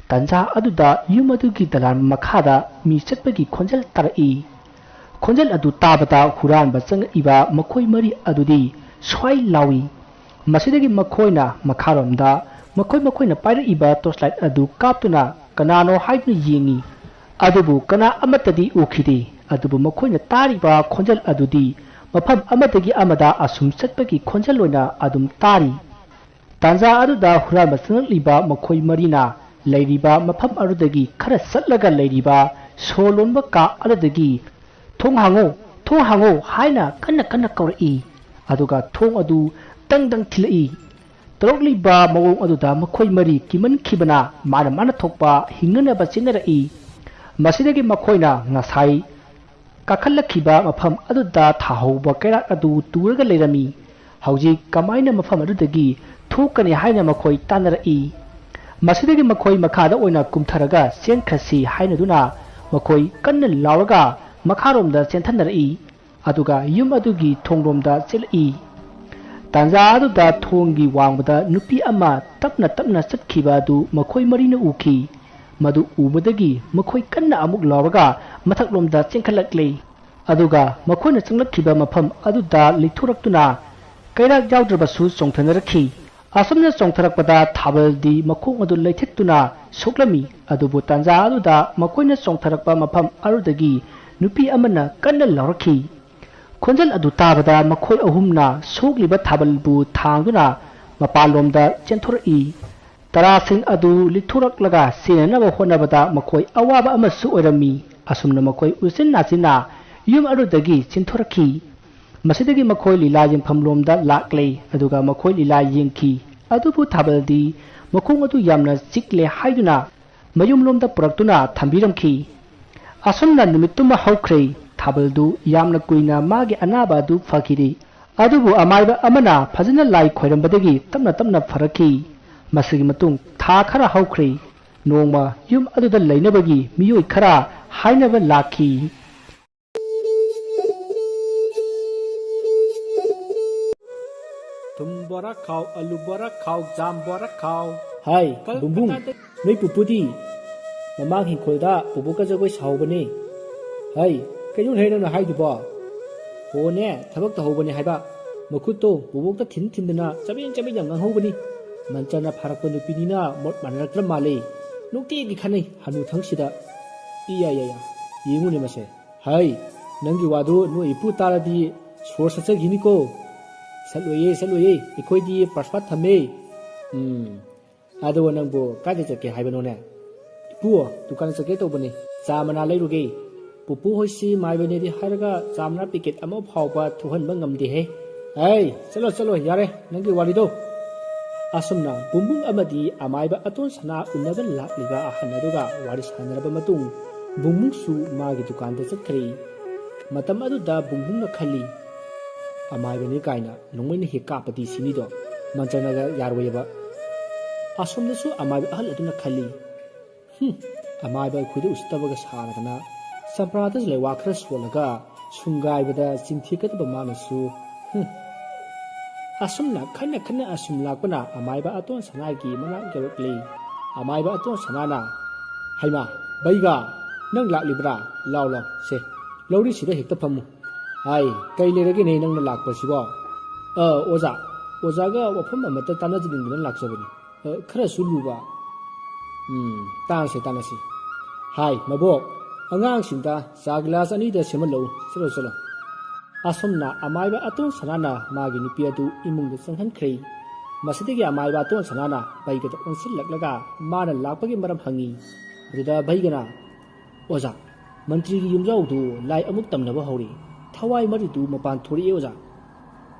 ꯇꯟꯖꯥ ꯑꯗꯨꯗ ꯌꯨꯝ ꯑꯗꯨꯒꯤ ꯗꯂꯥꯟ ꯃꯈꯥꯗ ꯃꯤ ꯆꯠꯄꯒꯤ ꯈꯣꯟꯖꯦꯜ ꯇꯥꯔꯛꯏ ꯈꯣꯟꯖꯦꯜ ꯑꯗꯨ ꯇꯥꯕꯗ ꯍꯨꯔꯥꯟꯕ ꯆꯪꯉꯛꯏꯕ ꯃꯈꯣꯏ ꯃꯔꯤ ꯑꯗꯨꯗꯤ ꯁ꯭ꯋꯥꯏ ꯂꯥꯎꯏ ꯃꯁꯤꯗꯒꯤ ꯃꯈꯣꯏꯅ ꯃꯈꯥꯔꯣꯝꯗ ꯃꯈꯣꯏꯅ ꯄꯥꯏꯔꯛꯏꯕ ꯇꯣꯔꯆꯂꯥꯏꯠ ꯑꯗꯨ ꯀꯥꯞꯇꯨꯅ ꯀꯅꯥꯅꯣ ꯍꯥꯏꯗꯨꯅ ꯌꯦꯡꯉꯤ ꯑꯗꯨꯕꯨ ꯀꯅꯥ ꯑꯃꯠꯇꯗꯤ ꯎꯈꯤꯗꯦ ꯑꯗꯨꯕꯨ ꯃꯈꯣꯏꯅ ꯇꯥꯔꯤꯕ ꯈꯣꯟꯖꯦꯜ ꯑꯗꯨꯗꯤ ꯃꯐꯝ ꯑꯃꯗꯒꯤ ꯑꯃꯗ ꯑꯁꯨꯝ ꯆꯠꯄꯒꯤ ꯈꯣꯟꯖꯦꯜ ꯑꯣꯏꯅ ꯑꯗꯨꯝ ꯇꯥꯔꯤ ꯇꯥꯟꯖꯥ ꯑꯗꯨꯗ ꯍꯨꯔꯥꯟꯕ ꯆꯪꯂꯛꯂꯤꯕ ꯃꯈꯣꯏ ꯃꯔꯤꯅ ꯂꯩꯔꯤꯕ ꯃꯐꯝ ꯑꯗꯨꯗꯒꯤ ꯈꯔ ꯆꯠꯂꯒ ꯂꯩꯔꯤꯕ ꯁꯣ ꯂꯣꯟꯕ ꯀꯥ ꯑꯗꯨꯗꯒꯤ ꯊꯣꯡ ꯍꯥꯡꯉꯣ ꯍꯥꯏꯅ ꯀꯟꯅ ꯀꯧꯔꯛꯏ ꯑꯗꯨꯒ ꯊꯣꯡ ꯑꯗꯨ ꯗꯪ ꯊꯤꯜꯂꯛꯏ ꯇꯧꯔꯛꯂꯤꯕ ꯃꯑꯣꯡ ꯑꯗꯨꯗ ꯃꯈꯣꯏ ꯃꯔꯤ ꯀꯤꯃꯟꯈꯤꯕꯅ ꯃꯥꯅ ꯊꯣꯛꯄ ꯍꯤꯡꯅꯅꯕ ꯆꯦꯟꯅꯔꯛꯏ ꯃꯁꯤꯗꯒꯤ ꯃꯈꯣꯏꯅ ꯉꯁꯥꯏ ꯀꯥꯈꯠꯂꯛꯈꯤꯕ ꯃꯐꯝ ꯑꯗꯨꯗ ꯊꯥꯍꯧꯕ ꯀꯩꯔꯥꯛ ꯑꯗꯨ ꯇꯨꯔꯒ ꯂꯩꯔꯝꯃꯤ ꯍꯧꯖꯤꯛ ꯀꯃꯥꯏꯅ ꯃꯐꯝ ꯑꯗꯨꯗꯒꯤ ꯊꯣꯛꯀꯅꯤ ꯍꯥꯏꯅ ꯃꯈꯣꯏ ꯇꯥꯟꯅꯔꯛꯏ ꯃꯁꯤꯗꯒꯤ ꯃꯈꯣꯏ ꯃꯈꯥꯗ ꯑꯣꯏꯅ ꯀꯨꯝꯊꯔꯒ ꯆꯦꯟꯈ꯭ꯔꯁꯤ ꯍꯥꯏꯅꯗꯨꯅ ꯃꯈꯣꯏ ꯀꯟꯅ ꯂꯥꯎꯔꯒ ꯃꯈꯥꯔꯣꯝꯗ ꯆꯦꯟꯊꯅꯔꯛꯏ ꯑꯗꯨꯒ ꯌꯨꯝ ꯑꯗꯨꯒꯤ ꯊꯣꯡꯂꯣꯝꯗ ꯆꯦꯜꯂꯛꯏ ꯇꯥꯟꯖꯥ ꯑꯗꯨꯗ ꯊꯣꯡꯒꯤ ꯋꯥꯡꯃꯗ ꯅꯨꯄꯤ ꯑꯃ ꯇꯞꯅ ꯇꯞꯅ ꯆꯠꯈꯤꯕ ꯑꯗꯨ ꯃꯈꯣꯏ ꯃꯔꯤꯅ ꯎꯈꯤ꯫ ꯃꯗꯨ ꯎꯕꯗꯒꯤ ꯃꯈꯣꯏ ꯀꯟꯅ ꯑꯃꯨꯛ ꯂꯥꯎꯔꯒ ꯃꯊꯛꯂꯣꯝꯗ ꯆꯦꯟꯈꯠꯂꯛꯂꯤ꯫ ꯑꯗꯨꯒ ꯃꯈꯣꯏꯅ ꯆꯪꯂꯛꯈꯤꯕ ꯃꯐꯝ ꯑꯗꯨꯗ ꯂꯩꯊꯣꯔꯛꯇꯨꯅ ꯀꯩꯔꯥꯛ ꯌꯥꯎꯗ꯭ꯔꯕꯁꯨ ꯆꯣꯡꯊꯅꯔꯛꯈꯤ꯫ ꯑꯁꯨꯝꯅ ꯆꯣꯡꯊꯔꯛꯄꯗ ꯊꯥꯕꯜꯗꯤ ꯃꯈꯣꯡ ꯑꯗꯨ ꯂꯩꯊꯦꯛꯇꯨꯅ ꯁꯣꯛꯂꯝꯃꯤ꯫ ꯑꯗꯨꯕꯨ ꯇꯥꯟꯖꯥ ꯑꯗꯨꯗ ꯃꯈꯣꯏꯅ ꯆꯣꯡꯊꯔꯛꯄ ꯃꯐꯝ ꯑꯗꯨꯗꯒꯤ ꯅꯨꯄꯤ ꯑꯃꯅ ꯀꯟꯅ ꯂꯥꯎꯔꯛꯈꯤ꯫ ꯈꯣꯟꯖꯦꯜ ꯑꯗꯨ ꯇꯥꯕꯗ ꯃꯈꯣꯏ ꯑꯍꯨꯝꯅ ꯁꯣꯛꯂꯤꯕ ꯊꯥꯕꯜꯕꯨ ꯊꯥꯡꯗꯨꯅ ꯃꯄꯥꯟꯂꯣꯝꯗ ꯆꯦꯟꯊꯣꯔꯛꯏ꯫ ꯇꯔꯥꯁꯤꯡ ꯑꯗꯨ ꯂꯤꯊꯣꯔꯛꯂꯒ ꯆꯦꯟꯅꯅꯕ ꯍꯣꯠꯅꯕꯗ ꯃꯈꯣꯏ ꯑꯋꯥꯕ ꯑꯃꯁꯨ ꯑꯣꯏꯔꯝꯃꯤ꯫ ꯑꯁꯨꯝꯅ ꯃꯈꯣꯏ ꯎꯆꯤꯟ ꯅꯥꯆꯤꯟꯅ ꯌꯨꯝ ꯑꯗꯨꯗꯒꯤ ꯆꯦꯟꯊꯣꯔꯛꯈꯤ꯫ ꯃꯁꯤꯗꯒꯤ ꯃꯈꯣꯏ ꯂꯤꯂꯥ ꯌꯦꯡꯐꯝꯂꯣꯝꯗ ꯂꯥꯛꯂꯦ꯫ ꯑꯗꯨꯒ ꯃꯈꯣꯏ ꯂꯤꯂꯥ ꯌꯦꯡꯈꯤ꯫ ꯑꯗꯨꯕꯨ ꯊꯥꯕꯜꯗꯤ ꯃꯈꯣꯡ ꯑꯗꯨ ꯌꯥꯝꯅ ꯆꯤꯛꯂꯦ ꯍꯥꯏꯗꯨꯅ ꯃꯌꯨꯝꯂꯣꯝꯗ ꯄꯨꯔꯛꯇꯨꯅ ꯊꯝꯕꯤꯔꯝꯈꯤ꯫ ꯑꯁꯨꯝꯅ ꯅꯨꯃꯤꯠꯇꯨꯃ ꯍꯧꯈ꯭ꯔꯦ꯫ ꯊꯥꯕꯜꯗꯨ ꯌꯥꯝꯅ ꯀꯨꯏꯅ ꯃꯥꯒꯤ ꯑꯅꯥꯕ ꯑꯗꯨ ꯐꯈꯤꯗꯦ꯫ ꯑꯗꯨꯕꯨ ꯑꯃꯥꯏꯕ ꯑꯃꯅ ꯐꯖꯅ ꯂꯥꯏ ꯈꯣꯏꯔꯝꯕꯗꯒꯤ ꯇꯞꯅ ꯇꯞꯅ ꯐꯔꯛꯈꯤ꯫ ꯃꯁꯤꯒꯤ ꯃꯇꯨꯡ ꯊꯥ ꯈꯔ ꯍꯧꯈ꯭ꯔꯦ꯫ ꯅꯣꯡꯃ ꯌꯨꯝ ꯑꯗꯨꯗ ꯂꯩꯅꯕꯒꯤ ꯃꯤꯑꯣꯏ ꯈꯔ ꯍꯥꯏꯅꯕ ꯂꯥꯛꯈꯤ꯫ ꯊꯨꯝ ꯕꯣꯔꯥ ꯈꯥꯎ, ꯑꯂꯨ ꯕꯣꯔꯥ ꯈꯥꯎ, ꯖꯥꯝ ꯕꯣꯔꯥ ꯈꯥꯎ. ꯍꯥꯏ ꯕꯨꯡꯕꯨꯡ, ꯅꯣꯏ ꯄꯨꯄꯨꯗꯤ ꯃꯃꯥꯡ ꯍꯤꯡꯈꯣꯜꯗ ꯄꯨꯄꯨꯒ ꯖꯒꯣꯏ ꯁꯥꯍꯧꯕꯅꯤ꯫ ꯍꯥꯏ ꯀꯩꯅꯣꯅꯦ ꯅꯪꯅ ꯍꯥꯏꯗꯨꯕꯣ? ꯍꯣꯅꯦ ꯊꯕꯛ ꯇꯧꯍꯧꯕꯅꯤ ꯍꯥꯏꯕ꯫ ꯃꯈꯨꯠꯇꯣ ꯕꯨꯕꯣꯛꯇ ꯊꯤꯟꯗꯨꯅ ꯆꯕꯦꯡ ꯆꯕꯦꯡ ꯌꯥꯝ ꯉꯥꯡꯍꯧꯕꯅꯤ꯫ ꯃꯟꯆꯅ ꯐꯥꯔꯛꯄ ꯅꯨꯄꯤꯅꯤꯅ ꯃꯣꯠ ꯃꯥꯟꯅꯔꯛꯇ꯭ꯔ ꯃꯥꯜꯂꯦ꯫ ꯅꯨꯡꯇꯤꯒꯤ ꯈꯟꯅꯩ ꯍꯅꯨꯊꯪꯁꯤꯗ꯫ ꯏꯌꯥ ꯌꯦꯡꯉꯨꯅꯦ ꯃꯁꯦ꯫ ꯍꯥꯏ ꯅꯪꯒꯤ ꯋꯥꯗꯨ ꯅꯣꯏ ꯏꯄꯨ ꯇꯥꯔꯗꯤ ꯁꯣꯔ ꯁꯠꯆꯈꯤꯅꯤꯀꯣ꯫ ꯁꯠꯂꯣꯏꯌꯦ ꯑꯩꯈꯣꯏꯗꯤ ꯄ꯭ꯔꯁꯄꯥꯠ ꯊꯝꯃꯦ꯫ ꯑꯗꯨꯒ ꯅꯪꯕꯨ ꯀꯥꯏꯗ ꯆꯠꯀꯦ ꯍꯥꯏꯕꯅꯣꯅꯦ? ꯏꯄꯨ ꯗꯨꯀꯥꯟ ꯆꯠꯀꯦ ꯇꯧꯕꯅꯤ, ꯆꯥ ꯃꯅꯥ ꯂꯩꯔꯨꯒꯦ꯫ ꯄꯨꯄꯨ ꯍꯣꯏꯁꯤ ꯃꯥꯏꯕꯅꯦꯗꯤ ꯍꯥꯏꯔꯒ ꯆꯥ ꯃꯅꯥ ꯄꯦꯀꯦꯠ ꯑꯃ ꯐꯥꯎꯕ ꯊꯣꯛꯍꯟꯕ ꯉꯝꯗꯦꯍꯦ꯫ ꯍꯥꯏ ꯆꯠꯂꯣ ꯌꯥꯔꯦ ꯅꯪꯒꯤ ꯋꯥꯔꯤꯗꯣ꯫ ꯑꯁꯨꯝꯅ ꯕꯨꯡꯕꯨꯡ ꯑꯃꯗꯤ ꯑꯃꯥꯏꯕ ꯑꯇꯣꯟ ꯁꯅꯥ ꯎꯅꯕ ꯂꯥꯛꯂꯤꯕ ꯑꯍꯟ ꯑꯗꯨꯒ ꯋꯥꯔꯤ ꯁꯥꯟꯅꯔꯕ ꯃꯇꯨꯡ ꯕꯨꯡꯕꯨꯡꯁꯨ ꯃꯥꯒꯤ ꯗꯨꯀꯥꯟꯗ ꯆꯠꯈ꯭ꯔꯦ꯫ ꯃꯇꯝ ꯑꯗꯨꯗ ꯕꯨꯡꯕꯨꯡꯅ ꯈꯜꯂꯤ, ꯑꯃꯥꯏꯕꯅꯤ ꯀꯥꯏꯅ ꯅꯣꯡꯃꯩꯅ ꯍꯦꯛ ꯀꯥꯞꯄꯗꯤ ꯁꯤꯅꯤꯗꯣ, ꯃꯟꯆꯅꯒ ꯌꯥꯔꯣꯏꯌꯦꯕ꯫ ꯑꯁꯣꯝꯗꯁꯨ ꯑꯃꯥꯏꯕ ꯑꯍꯜ ꯑꯗꯨꯅ ꯈꯜꯂꯤ, ꯑꯃꯥꯏꯕ ꯑꯩꯈꯣꯏꯗ ꯎꯁꯤꯠꯇꯕꯒ ꯁꯥꯔꯗꯅ ꯆꯝꯄ꯭ꯔꯥꯗ ꯂꯩꯋꯥ ꯈꯔ ꯁꯣꯜꯂꯒ ꯁꯨꯡꯒꯥꯏꯕꯗ ꯆꯤꯡꯊꯦꯛꯀꯗꯕ ꯃꯥꯅꯁꯨ꯫ ꯑꯁꯨꯝꯅ ꯈꯟꯅ ꯑꯁꯨꯝ ꯂꯥꯛꯄꯅ ꯑꯃꯥꯏꯕ ꯑꯇꯣꯟ ꯁꯅꯥꯒꯤ ꯃꯅꯥꯛ ꯌꯧꯔꯛꯂꯤ꯫ ꯑꯃꯥꯏꯕ ꯑꯇꯣꯟ ꯁꯅꯥꯅ, ꯍꯩꯃꯥ ꯕꯩꯒꯥ ꯅꯪ ꯂꯥꯛꯂꯤꯕ꯭ꯔꯥ? ꯂꯥꯎ ꯁꯦ ꯂꯧꯔꯤꯁꯤꯗ ꯍꯦꯛꯇ ꯐꯝꯃꯨ꯫ ꯍꯥꯏ ꯀꯩ ꯂꯩꯔꯒꯦꯅꯦ ꯅꯪꯅ ꯂꯥꯛꯄꯁꯤꯕꯣ? ꯑꯣꯖꯥꯒ ꯋꯥꯐꯝ ꯑꯃꯠꯇ ꯇꯥꯟꯅꯖꯅꯤꯡꯗꯨꯅ ꯂꯥꯛꯆꯕꯅꯤ, ꯈꯔꯁꯨ ꯂꯨꯕ꯫ ꯇꯥꯟꯅꯁꯤ꯫ ꯍꯥꯏ ꯃꯕꯣꯛ, ꯑꯉꯥꯡꯁꯤꯡꯗ ꯆꯥ ꯒꯤꯂꯥꯁ 2ꯗ ꯁꯦꯝꯍꯜꯂꯛꯎ, ꯆꯠꯂꯣ꯫ ꯑꯁꯨꯝꯅ ꯑꯃꯥꯏꯕ ꯑꯇꯣꯟ ꯁꯅꯥꯅ ꯃꯥꯒꯤ ꯅꯨꯄꯤ ꯑꯗꯨ ꯏꯃꯨꯡꯗ ꯆꯪꯍꯟꯈ꯭ꯔꯦ꯫ ꯃꯁꯤꯗꯒꯤ ꯑꯃꯥꯏꯕ ꯑꯇꯣꯟ ꯁꯅꯥꯅ ꯚꯩꯒꯗ ꯑꯣꯟꯁꯤꯜꯂꯛꯂꯒ ꯃꯥꯅ ꯂꯥꯛꯄꯒꯤ ꯃꯔꯝ ꯍꯪꯉꯤ꯫ ꯑꯗꯨꯗ ꯚꯩꯒꯅ, ꯑꯣꯖꯥ ꯃꯟꯇ꯭ꯔꯤꯒꯤ ꯌꯨꯝꯖꯥꯎꯗꯨ ꯂꯥꯏ ꯑꯃꯨꯛ ꯇꯝꯅꯕ ꯍꯧꯔꯦ, ꯊꯋꯥꯏ ꯃꯔꯤꯗꯨ ꯃꯄꯥꯟ ꯊꯣꯔꯛꯑꯦ ꯑꯣꯖꯥ꯫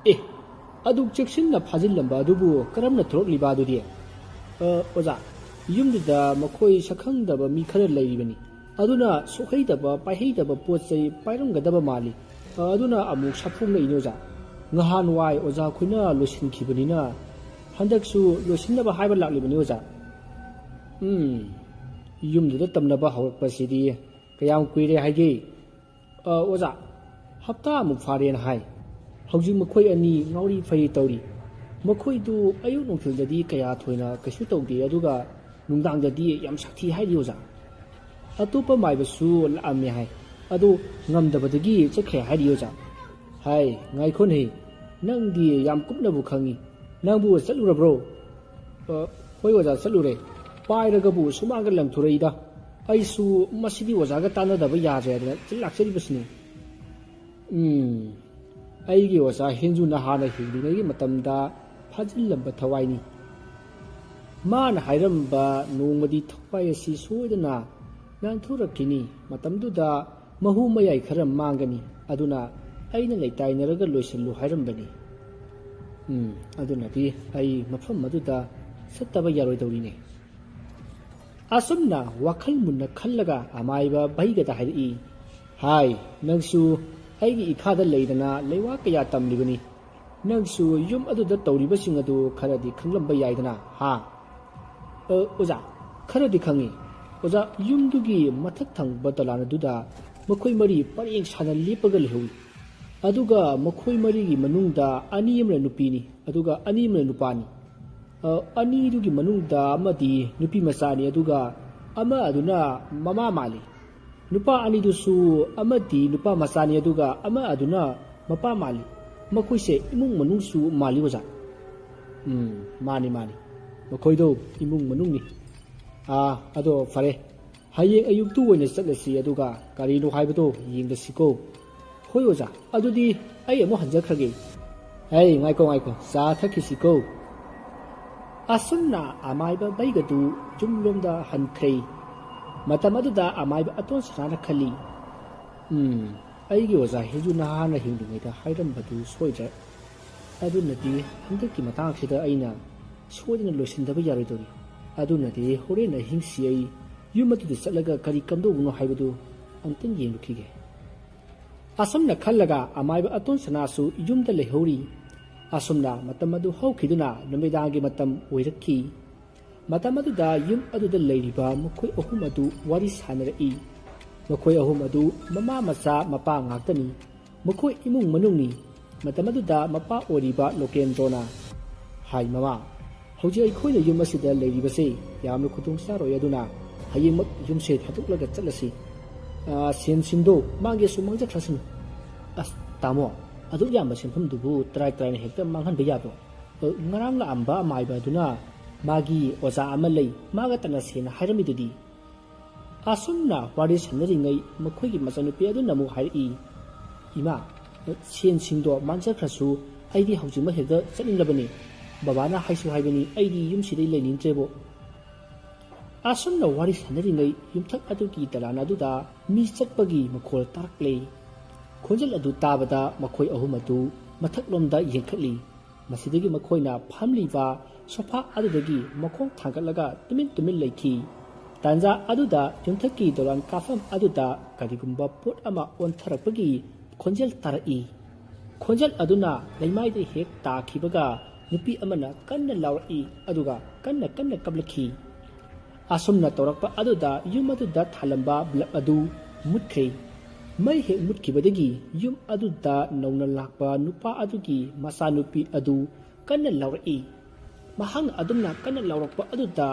ꯑꯗꯨꯛ ꯆꯦꯛꯁꯤꯟꯅ ꯐꯥꯖꯤꯜꯂꯝꯕ ꯑꯗꯨꯕꯨ ꯀꯔꯝꯅ ꯊꯣꯔꯛꯂꯤꯕ ꯑꯗꯨꯗꯤ? ꯑꯣꯖꯥ ꯌꯨꯝꯗꯨꯗ ꯃꯈꯣꯏ ꯁꯛꯈꯪꯗꯕ ꯃꯤ ꯈꯔ ꯂꯩꯔꯤꯕꯅꯤ, ꯑꯗꯨꯅ ꯁꯣꯛꯍꯩꯗꯕ ꯄꯥꯏꯍꯩꯗꯕ ꯄꯣꯠ ꯆꯩ ꯄꯥꯏꯔꯝꯒꯗꯕ ꯃꯥꯜꯂꯤ, ꯑꯗꯨꯅ ꯑꯃꯨꯛ ꯁꯥꯐꯣꯡꯂꯛꯏꯅꯤ ꯑꯣꯖꯥ꯫ ꯉꯍꯥꯟꯋꯥꯏ ꯑꯣꯖꯥ ꯑꯩꯈꯣꯏꯅ ꯂꯣꯏꯁꯤꯟꯈꯤꯕꯅꯤꯅ ꯍꯟꯗꯛꯁꯨ ꯂꯣꯏꯁꯤꯟꯅꯕ ꯍꯥꯏꯕ ꯂꯥꯛꯂꯤꯕꯅꯤ ꯑꯣꯖꯥ꯫ ꯌꯨꯝꯗꯨꯗ ꯇꯝꯅꯕ ꯍꯧꯔꯛꯄꯁꯤꯗꯤ ꯀꯌꯥꯝ ꯀꯨꯏꯔꯦ ꯍꯥꯏꯒꯦ? ꯑꯣꯖꯥ ꯍꯞꯇꯥꯃꯨꯛ ꯐꯥꯔꯦꯅ ꯍꯥꯏ꯫ ꯍꯧꯖꯤꯛ ꯃꯈꯣꯏ ꯑꯅꯤ ꯉꯥꯎꯔꯤ ꯐꯩꯔꯤ ꯇꯧꯔꯤ꯫ ꯃꯈꯣꯏꯗꯨ ꯑꯌꯨꯛ ꯅꯨꯡꯊꯤꯜꯗꯗꯤ ꯀꯌꯥ ꯊꯣꯏꯅ ꯀꯩꯁꯨ ꯇꯧꯗꯦ, ꯑꯗꯨꯒ ꯅꯨꯡꯗꯥꯡꯗꯗꯤ ꯌꯥꯝ ꯁꯥꯊꯤ ꯍꯥꯏꯔꯤ ꯑꯣꯖꯥ꯫ ꯑꯇꯣꯞꯄ ꯃꯥꯏꯕꯁꯨ ꯂꯥꯛꯑꯝꯃꯦ ꯍꯥꯏ, ꯑꯗꯨ ꯉꯝꯗꯕꯗꯒꯤ ꯆꯠꯈ꯭ꯔꯦ ꯍꯥꯏꯔꯤ ꯑꯣꯖꯥ꯫ ꯍꯥꯏ ꯉꯥꯏꯈꯣꯅꯦ, ꯅꯪꯗꯤ ꯌꯥꯝ ꯀꯨꯞꯅꯕꯨ ꯈꯪꯉꯤ, ꯅꯪꯕꯨ ꯆꯠꯂꯨꯔꯕ꯭ꯔꯣ? ꯍꯣꯏ ꯑꯣꯖꯥ ꯆꯠꯂꯨꯔꯦ, ꯄꯥꯏꯔꯒꯕꯨ ꯁꯨꯃꯥꯡꯒ ꯂꯪꯊꯣꯔꯛꯏꯗ꯫ ꯑꯩꯁꯨ ꯃꯁꯤꯗꯤ ꯑꯣꯖꯥꯒ ꯇꯥꯟꯅꯗꯕ ꯌꯥꯗ꯭ꯔꯦꯗꯅ ꯂꯥꯛꯆꯔꯤꯕꯁꯤꯅꯤ꯫ ꯑꯩꯒꯤ ꯑꯣꯖꯥ ꯍꯦꯟꯖꯨꯅ ꯍꯥꯟꯅ ꯍꯤꯡꯂꯤꯉꯩꯒꯤ ꯃꯇꯝꯗ ꯐꯥꯖꯤꯜꯂꯝꯕ ꯊꯋꯥꯏꯅꯤ꯫ ꯃꯥꯅ ꯍꯥꯏꯔꯝꯕ ꯅꯣꯡꯃꯗꯤ ꯊꯋꯥꯏ ꯑꯁꯤ ꯁꯣꯏꯗꯅ ꯅꯥꯟꯊꯣꯔꯛꯈꯤꯅꯤ, ꯃꯇꯝꯗꯨꯗ ꯃꯍꯨ ꯃꯌꯥꯏ ꯈꯔ ꯃꯥꯡꯒꯅꯤ, ꯑꯗꯨꯅ ꯑꯩꯅ ꯂꯩꯇꯥꯏꯅꯔꯒ ꯂꯣꯏꯁꯤꯜꯂꯨ ꯍꯥꯏꯔꯝꯕꯅꯤ꯫ ꯑꯗꯨꯅꯗꯤ ꯑꯩ ꯃꯐꯝ ꯑꯗꯨꯗ ꯆꯠꯇꯕ ꯌꯥꯔꯣꯏꯗꯧꯔꯤꯅꯦ꯫ ꯑꯁꯨꯝꯅ ꯋꯥꯈꯜ ꯃꯨꯟꯅ ꯈꯜꯂꯒ ꯑꯃꯥꯏꯕ ꯚꯩꯒꯗ ꯍꯥꯏꯔꯛꯏ, ꯍꯥꯏ ꯅꯪꯁꯨ ꯑꯩꯒꯤ ꯏꯈꯥꯗ ꯂꯩꯗꯅ ꯂꯩꯋꯥ ꯀꯌꯥ ꯇꯝꯂꯤꯕꯅꯤ, ꯅꯪꯁꯨ ꯌꯨꯝ ꯑꯗꯨꯗ ꯇꯧꯔꯤꯕꯁꯤꯡ ꯑꯗꯨ ꯈꯔꯗꯤ ꯈꯪꯂꯝꯕ ꯌꯥꯏꯗꯅ? ꯑꯣꯖꯥ ꯈꯔꯗꯤ ꯈꯪꯉꯤ꯫ ꯑꯣꯖꯥ ꯌꯨꯝꯗꯨꯒꯤ ꯃꯊꯛ ꯊꯪꯕ ꯗꯣꯂꯥꯟ ꯑꯗꯨꯗ ꯃꯈꯣꯏ 4 ꯄꯔꯦꯡ ꯁꯥꯅ ꯂꯦꯞꯄꯒ ꯂꯩꯍꯧꯏ꯫ aduga makhoi marigi manungda ani amna nupini aduga ani amna nupani ani dugi manungda amadi nupi masani aduga ama aduna mama mali nupa ani dusu amadi nupa masani aduga ama aduna mapa mali makhoi se imung manung su mali waja mani makhoi do imung manung ni ado fare hayeng ayuk tu oina chatlasi aduga kari no haibado yengdasiko hoi oja adudi ai amo hanjakrage ai ngaiko sa thakisiko asumna amaiba baigadu jumlomda hankrei matamaduda amaiba aton sana khali aigi oja hejuna na hingdingaida hairam-badu soidra adunadi handaki matangsida aina soidina loisindaba yaroidori adunadi horena hingsi ai yumatudu chatlaga kari kamdobno haibadu amtang yenglukige asumna khallaga amaiba aton sanasu yumda lehori asumna matamadu haukhiduna numidangi matam oirakki matamaduda yum aduda leiriba makhoi ahum adu wari sanarei makhoi ahum adu mama macha mapa ngaktani makhoi imung manungni matamaduda mapa oriba Lokendrona hai mama hauji aikhoina yum asida leiribase yamna khutung saroi aduna hayengmak yumse thatuklaga chatlasi sensindo mange sumangja thasin tamo adu yamba senpham dubu trai hekta manghan beyabo ngarang la amba maiba duna magi oza amalei maga tana sena hairamidudi asumna wari sanari ngai makhoi gi machanupi adu namu hairi ima sensindo manja khrasu aidi hauji ma hekta chaninglabani babana haisu haibani aidi yumsidai leinintrebo asumna wari sanari ngai yumthak adugi dalana duda mi chakpagi makhol tarakle khonjal adu tabada makhoi ahum adu mathaklomda yengkhatli masidagi makhoina phamliba sofa adudagi makhong thangkatlaga tumin leikhi tanja aduda yumthaki dolan kafam aduda karigumba pot ama ontharakpagi khonjal tarai khonjal aduna leimaida hek takhibaga nupi amana kanna lawrai aduga kanna kablakhi asumna torakpa aduda yumaduda thalamba blap adu mutkhe mai he mutkibadagi yum aduda nauna lakpa nupa adugi masa nupi adu kanna lawrai mahang adumna kanna lawrakpa aduda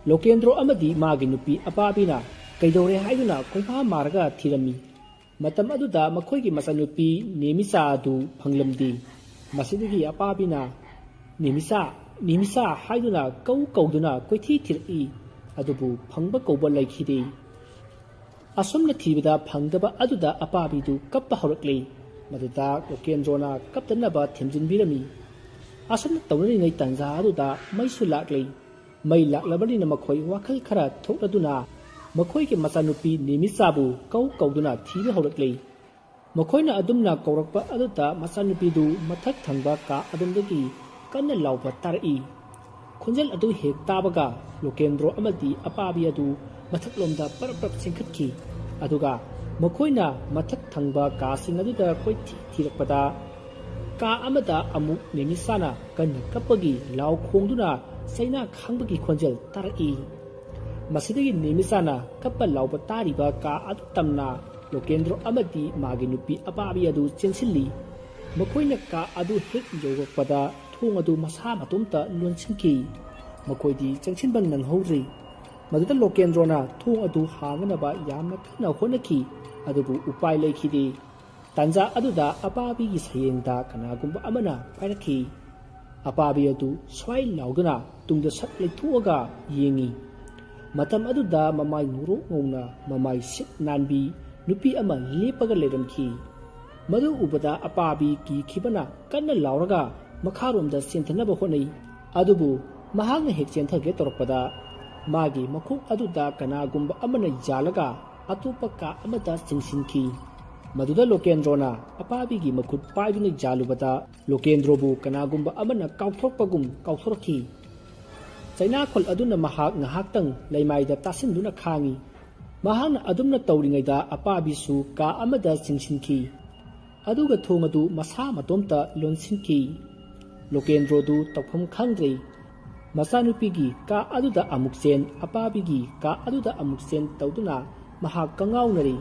Lokendro amadi magi nupi apabina kaidore haiduna khoipa marga thirami matam aduda makhoigi masa nupi nemisa adu phanglamdi masidagi apabina nemisa haiduna kauduna koithi thiri adubu phangba kauba laikhide asumna thibida phangdaba aduda apabidu kappa horakle maduda Lokendrona kaptanaba themjinbirami asumna tawnani ngai tanja aduda maisu lakle mai laklabani makhoi wakhal khara thokladuna makhoi ke machanupi nemisabu kauduna thibe horakle makhoina adumna kaurakpa aduda machanupi du mathak thangba ka adumdagi kanna lawba tarai khonjal adu hek tabaga Lokendro amadi apabi adu mathaklomda parap singkhatki aduga makhoina mathak thangba ka sing aduda koi thirakpada ka amada amuk nemisana kanna kapagi law khongduna saina khangbagi khonjal tarai masidagi nemisana kappa lawba tariba ka adu tamna Lokendro amadi magi nupi apabi adu chensilli makhoina ka adu hek yogokpada thong adu masa matumta lonsinki makoidi changchinbang nang hori maduda Lokendrona thong adu hanganaba yamna kana honaki adubu upai leikhidi tanja aduda apabi gi sayengda kanagumba amana pairakhi apabi adu swai lauduna tungda sat leithuaga yengi matam aduda mamai nguro ngona mamai sit nanbi nupi ama lepaga leramki madu ubada apabi ki khibana kanna lauraga makharomda senthanaba honai adubu mahagna hek chenthage torpada magi makhuk aduda kanagumba amana jalaga atopa ka amata singsinki maduda Lokendrona apabi gi makhut paiduna jalubada Lokendrobu kanagumba amana kauthorpagum kauthorki chaina khol aduna mahak ngahaktang leimaida tasinduna khangi mahagna adumna tawringaida apabi su ka amada singsinki aduga thongadu masa matomta lonsinki Lokendrodu tawpham khangdrei masanupigi ka aduda amuksen apabigi ka aduda amuksen tawduna mahak kangawnari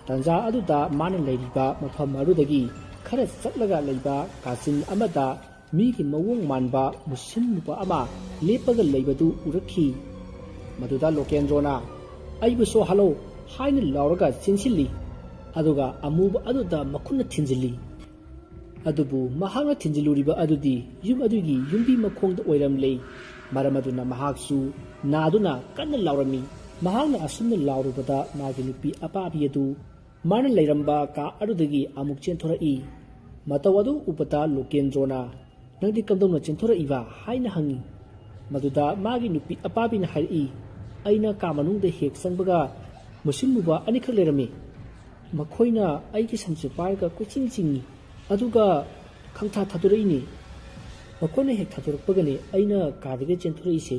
ꯇꯥꯟꯖꯥ ꯑꯗꯨꯗ ꯃꯥꯅ ꯂꯩꯔꯤꯕ ꯃꯐꯝ ꯑꯗꯨꯗꯒꯤ ꯈꯔ ꯆꯠꯂꯒ ꯂꯩꯕ ꯀꯥꯆꯤꯟ ꯑꯃꯗ ꯃꯤꯒꯤ ꯃꯑꯣꯡ ꯃꯥꯟꯕ ꯃꯨꯁꯤꯟ ꯃꯨꯕ ꯑꯃ ꯂꯦꯞꯄꯒ ꯂꯩꯕꯗꯨ ꯎꯔꯛꯈꯤ꯫ ꯃꯗꯨꯗ ꯂꯣꯀꯦꯟꯗ꯭ꯔꯣꯅ "ꯑꯩꯕꯨ ꯁꯣꯍꯜꯂꯣ" ꯍꯥꯏꯅ ꯂꯥꯎꯔꯒ ꯆꯦꯟꯁꯤꯜꯂꯤ, ꯑꯗꯨꯒ ꯑꯃꯨꯕ ꯑꯗꯨꯗ ꯃꯈꯨꯠꯅ ꯊꯤꯟꯖꯤꯜꯂꯤ꯫ ꯑꯗꯨꯕꯨ ꯃꯍꯥꯛꯅ ꯊꯤꯟꯖꯤꯜꯂꯨꯔꯤꯕ ꯑꯗꯨꯗꯤ ꯌꯨꯝ ꯑꯗꯨꯒꯤ ꯌꯨꯝꯕꯤ ꯃꯈꯣꯡꯗ ꯑꯣꯏꯔꯝꯂꯦ꯫ ꯃꯔꯝ ꯑꯗꯨꯅ ꯃꯍꯥꯛꯁꯨ ꯅꯥꯗꯨꯅ ꯀꯟꯅ ꯂꯥꯎꯔꯝꯃꯤ꯫ ꯃꯍꯥꯛꯅ ꯑꯁꯨꯝꯅ ꯂꯥꯎꯔꯨꯕꯗ ꯃꯥꯒꯤ ꯅꯨꯄꯤ ꯑꯄꯥꯕꯤ ꯑꯗꯨ ꯃꯥꯅ ꯂꯩꯔꯝꯕ ꯀꯥ ꯑꯗꯨꯗꯒꯤ ꯑꯃꯨꯛ ꯆꯦꯟꯊꯣꯔꯛꯏ꯫ ꯃꯇꯧ ꯑꯗꯨ ꯎꯕꯗ ꯂꯣꯀꯦꯟꯗ꯭ꯔꯣꯅ "ꯅꯪꯗꯤ ꯀꯝꯗꯧꯅ ꯆꯦꯟꯊꯣꯔꯛꯏꯕ?" ꯍꯥꯏꯅ ꯍꯪꯉꯤ꯫ ꯃꯗꯨꯗ ꯃꯥꯒꯤ ꯅꯨꯄꯤ ꯑꯄꯥꯕꯤꯅ ꯍꯥꯏꯔꯛꯏ, "ꯑꯩꯅ ꯀꯥ ꯃꯅꯨꯡꯗ ꯍꯦꯛ ꯆꯪꯕꯒ ꯃꯨꯁꯤꯟ ꯃꯨꯕ ꯑꯅꯤꯈꯛ ꯂꯩꯔꯝꯃꯤ꯫ ꯃꯈꯣꯏꯅ ꯑꯩꯒꯤ ꯁꯝꯁꯦ ꯄꯥꯏꯔꯒ ꯀꯣꯏꯆꯤꯡ ꯆꯤꯡꯏ, ꯑꯗꯨꯒ ꯈꯪꯊꯥ ꯊꯥꯗꯣꯔꯛꯏꯅꯤ꯫ ꯃꯈꯣꯏꯅ ꯍꯦꯛ ꯊꯥꯗꯣꯔꯛꯄꯒꯅꯤ ꯑꯩꯅ ꯀꯥꯗꯒꯤ ꯆꯦꯟꯊꯣꯔꯛꯏꯁꯦ꯫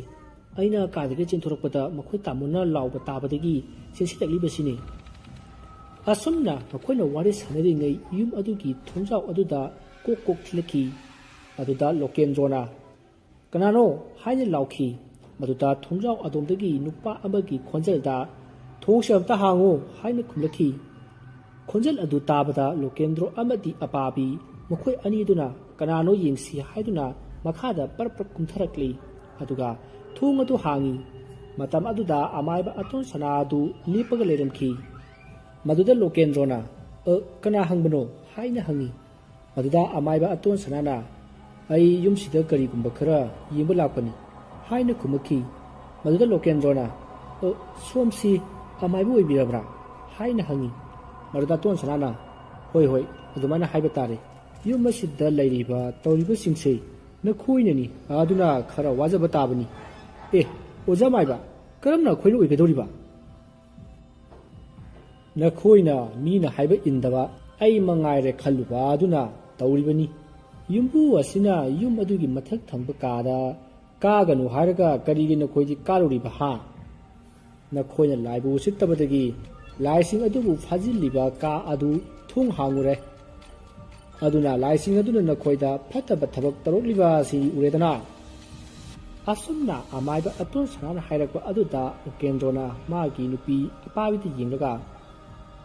ꯑꯩꯅ ꯀꯥꯗꯒꯤ ꯆꯦꯟꯊꯣꯔꯛꯄꯗ ꯃꯈꯣꯏ ꯇꯥꯃꯣꯅ ꯂꯥꯎꯕ ꯇꯥꯕꯗꯒꯤ ꯆꯦꯟꯁꯤꯜꯂꯛꯂꯤꯕꯁꯤꯅꯤ." ꯑꯁꯨꯝꯅ ꯃꯈꯣꯏꯅ ꯋꯥꯔꯤ ꯁꯥꯟꯅꯔꯤꯉꯩ ꯌꯨꯝ ꯑꯗꯨꯒꯤ ꯊꯣꯡꯖꯥꯎ ꯑꯗꯨꯗ ꯀꯣꯛ ꯀꯣꯛ ꯊꯤꯜꯂꯛꯈꯤ꯫ ꯑꯗꯨꯗ ꯂꯣꯀꯦꯟꯗ꯭ꯔꯣꯅ "ꯀꯅꯥꯅꯣ?" ꯍꯥꯏꯅ ꯂꯥꯎꯈꯤ꯫ ꯃꯗꯨꯗ ꯊꯣꯡꯖꯥꯎ ꯑꯗꯣꯝꯗꯒꯤ ꯅꯨꯄꯥ ꯑꯃꯒꯤ ꯈꯣꯟꯖꯦꯜꯗ "ꯊꯣꯡꯁꯦ ꯑꯝꯇ ꯍꯥꯡꯉꯨ" ꯍꯥꯏꯅ ꯈꯨꯝꯂꯛꯈꯤ꯫ ꯈꯣꯟꯖꯦꯜ ꯑꯗꯨ ꯇꯥꯕꯗ ꯂꯣꯀꯦꯟꯗ꯭ꯔꯣ ꯑꯃꯗꯤ ꯑꯄꯥꯕꯤ ꯃꯈꯣꯏ ꯑꯅꯤꯗꯨꯅ "ꯀꯅꯥꯅꯣ ꯌꯦꯡꯁꯤ" ꯍꯥꯏꯗꯨꯅ ꯃꯈꯥꯗ ꯄꯔꯞ ꯄꯔꯞ ꯀꯨꯝꯊꯔꯛꯂꯤ, ꯑꯗꯨꯒ ꯊꯣꯡ ꯑꯗꯨ ꯍꯥꯡꯉꯤ꯫ ꯃꯇꯝ ꯑꯗꯨꯗ ꯑꯃꯥꯏꯕ ꯑꯇꯣꯟ ꯁꯅꯥ ꯑꯗꯨ ꯂꯦꯞꯄꯒ ꯂꯩꯔꯝꯈꯤ꯫ ꯃꯗꯨꯗ ꯂꯣꯀꯦꯟꯗ꯭ꯔꯣꯅ "ꯀꯅꯥ ꯍꯪꯕꯅꯣ?" ꯍꯥꯏꯅ ꯍꯪꯉꯤ꯫ ꯃꯗꯨꯗ ꯑꯃꯥꯏꯕ ꯑꯇꯣꯟ ꯁꯅꯥꯅ "ꯑꯩ ꯌꯨꯝꯁꯤꯗ ꯀꯔꯤꯒꯨꯝꯕ ꯈꯔ ꯌꯦꯡꯕ ꯂꯥꯛꯄꯅꯤ" ꯍꯥꯏꯅ ꯈꯨꯝꯃꯛꯈꯤ꯫ ꯃꯗꯨꯗ ꯂꯣꯀꯦꯟꯗ꯭ꯔꯣꯅ "ꯁꯣꯝꯁꯤ ꯑꯃꯥꯏꯕ ꯑꯣꯏꯕꯤꯔꯕ꯭ꯔꯥ?" ꯍꯥꯏꯅ ꯍꯪꯉꯤ꯫ ꯃꯗꯨꯗ ꯑꯇꯣꯟ ꯁꯅꯥꯅ "ꯍꯣꯏ ꯍꯣꯏ, ꯑꯗꯨꯃꯥꯏꯅ ꯍꯥꯏꯕ ꯇꯥꯔꯦ꯫ ꯌꯨꯝ ꯑꯁꯤꯗ ꯂꯩꯔꯤꯕ ꯇꯧꯔꯤꯕꯁꯤꯡꯁꯦ ꯅꯈꯣꯏꯅꯅꯤ, ꯑꯗꯨꯅ ꯈꯔ ꯋꯥꯖꯕ ꯇꯥꯕꯅꯤ꯫ ꯑꯣꯖꯥ ꯃꯥꯏꯕ, ꯀꯔꯝꯅ ꯑꯩꯈꯣꯏꯅ ꯑꯣꯏꯒꯗꯧꯔꯤꯕ? ꯅꯈꯣꯏꯅ ꯃꯤꯅ ꯍꯥꯏꯕ ꯏꯟꯗꯕ ꯑꯩ ꯃꯉꯥꯏꯔꯦ ꯈꯜꯂꯨꯕ ꯑꯗꯨꯅ ꯇꯧꯔꯤꯕꯅꯤ꯫ ꯌꯨꯝꯕꯨ ꯑꯁꯤꯅ ꯌꯨꯝ ꯑꯗꯨꯒꯤ ꯃꯊꯛ ꯊꯪꯕ ꯀꯥꯗ ꯀꯥꯒꯅꯨ ꯍꯥꯏꯔꯒ ꯀꯔꯤꯒꯤ ꯅꯈꯣꯏꯗꯤ ꯀꯥꯔꯨꯔꯤꯕ ꯍꯥ? ꯅꯈꯣꯏꯅ ꯂꯥꯏꯕꯨ ꯎꯁꯤꯠꯇꯕꯗꯒꯤ ꯂꯥꯏꯁꯤꯡ ꯑꯗꯨꯕꯨ ꯐꯥꯖꯤꯜꯂꯤꯕ ꯀꯥ ꯑꯗꯨ ꯊꯣꯡ ꯍꯥꯡꯉꯨꯔꯦ꯫ ꯑꯗꯨꯅ ꯂꯥꯏꯁꯤꯡ ꯑꯗꯨꯅ ꯅꯈꯣꯏꯗ ꯐꯠꯇꯕ ꯊꯕꯛ ꯇꯧꯔꯛꯂꯤꯕ ꯑꯁꯤ ꯎꯔꯦꯗꯅ." ꯑꯁꯨꯝꯅ ꯑꯃꯥꯏꯕ ꯑꯇꯣꯟ ꯁꯅꯥꯅ ꯍꯥꯏꯔꯛꯄ ꯑꯗꯨꯗ ꯂꯣꯀꯦꯟꯗ꯭ꯔꯣꯅ ꯃꯥꯒꯤ ꯅꯨꯄꯤ ꯑꯄꯥꯕꯤꯗ ꯌꯦꯡꯂꯒ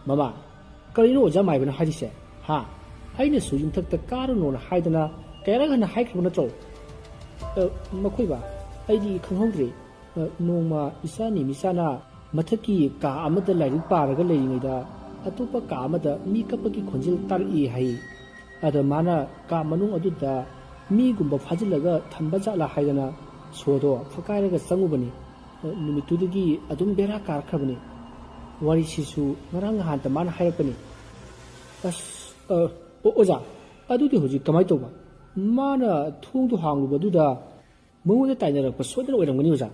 "ꯃꯃꯥ, ꯀꯔꯤꯅꯣ ꯑꯣꯖꯥ ꯃꯥꯏꯕꯅ ꯍꯥꯏꯔꯤꯁꯦ? ꯍꯥ? ꯑꯩꯅꯁꯨ ꯌꯨꯝꯊꯛꯇ ꯀꯥꯔꯨꯅꯣꯅ ꯍꯥꯏꯗꯅ ꯀꯌꯥꯔꯛ ꯍꯟꯅ ꯍꯥꯏꯈ꯭ꯔꯕ ꯅꯠꯇ꯭ꯔꯣ?" "ꯃꯈꯣꯏꯕ, ꯑꯩꯗꯤ ꯈꯪꯍꯧꯗ꯭ꯔꯦ꯫ ꯅꯣꯡꯃ ꯏꯆꯥꯅꯤ ꯃꯤꯆꯥꯅ ꯃꯊꯛꯀꯤ ꯀꯥ ꯑꯃꯗ ꯂꯥꯏꯔꯤꯛ ꯄꯥꯔꯒ ꯂꯩꯔꯤꯉꯩꯗ ꯑꯇꯣꯞꯄ ꯀꯥ ꯑꯃꯗ ꯃꯤ ꯀꯞꯄꯒꯤ ꯈꯣꯟꯖꯦꯜ ꯇꯥꯔꯛꯏ ꯍꯥꯏ꯫ ꯑꯗ ꯃꯥꯅ ꯀꯥ ꯃꯅꯨꯡ ꯑꯗꯨꯗ ꯃꯤꯒꯨꯝꯕ ꯐꯥꯖꯤꯜꯂꯒ ꯊꯝꯕ ꯖꯥꯠꯂꯥ ꯍꯥꯏꯗꯅ ꯁꯣꯗꯣ ꯐꯛꯀꯥꯏꯔꯒ ꯆꯪꯉꯨꯕꯅꯤ꯫ ꯅꯨꯃꯤꯠꯇꯨꯗꯒꯤ ꯑꯗꯨꯝ ꯕꯦꯔꯥ ꯀꯥꯔꯛꯈ꯭ꯔꯕꯅꯤ꯫ ꯋꯥꯔꯤꯁꯤꯁꯨ ꯉꯔꯥꯡ ꯅꯍꯥꯟꯇ ꯃꯥꯅ ꯍꯥꯏꯔꯛꯄꯅꯤ." "ꯑꯣꯖꯥ, ꯑꯗꯨꯗꯤ ꯍꯧꯖꯤꯛ ꯀꯃꯥꯏꯅ ꯇꯧꯕ? ꯃꯥꯅ ꯊꯣꯡꯗꯣ ꯍꯥꯡꯂꯨꯕꯗꯨꯗ ꯃꯉꯣꯟꯗ ꯇꯥꯏꯅꯔꯛꯄ ꯁꯣꯏꯗꯅ ꯑꯣꯏꯔꯝꯒꯅꯤ ꯑꯣꯖꯥ."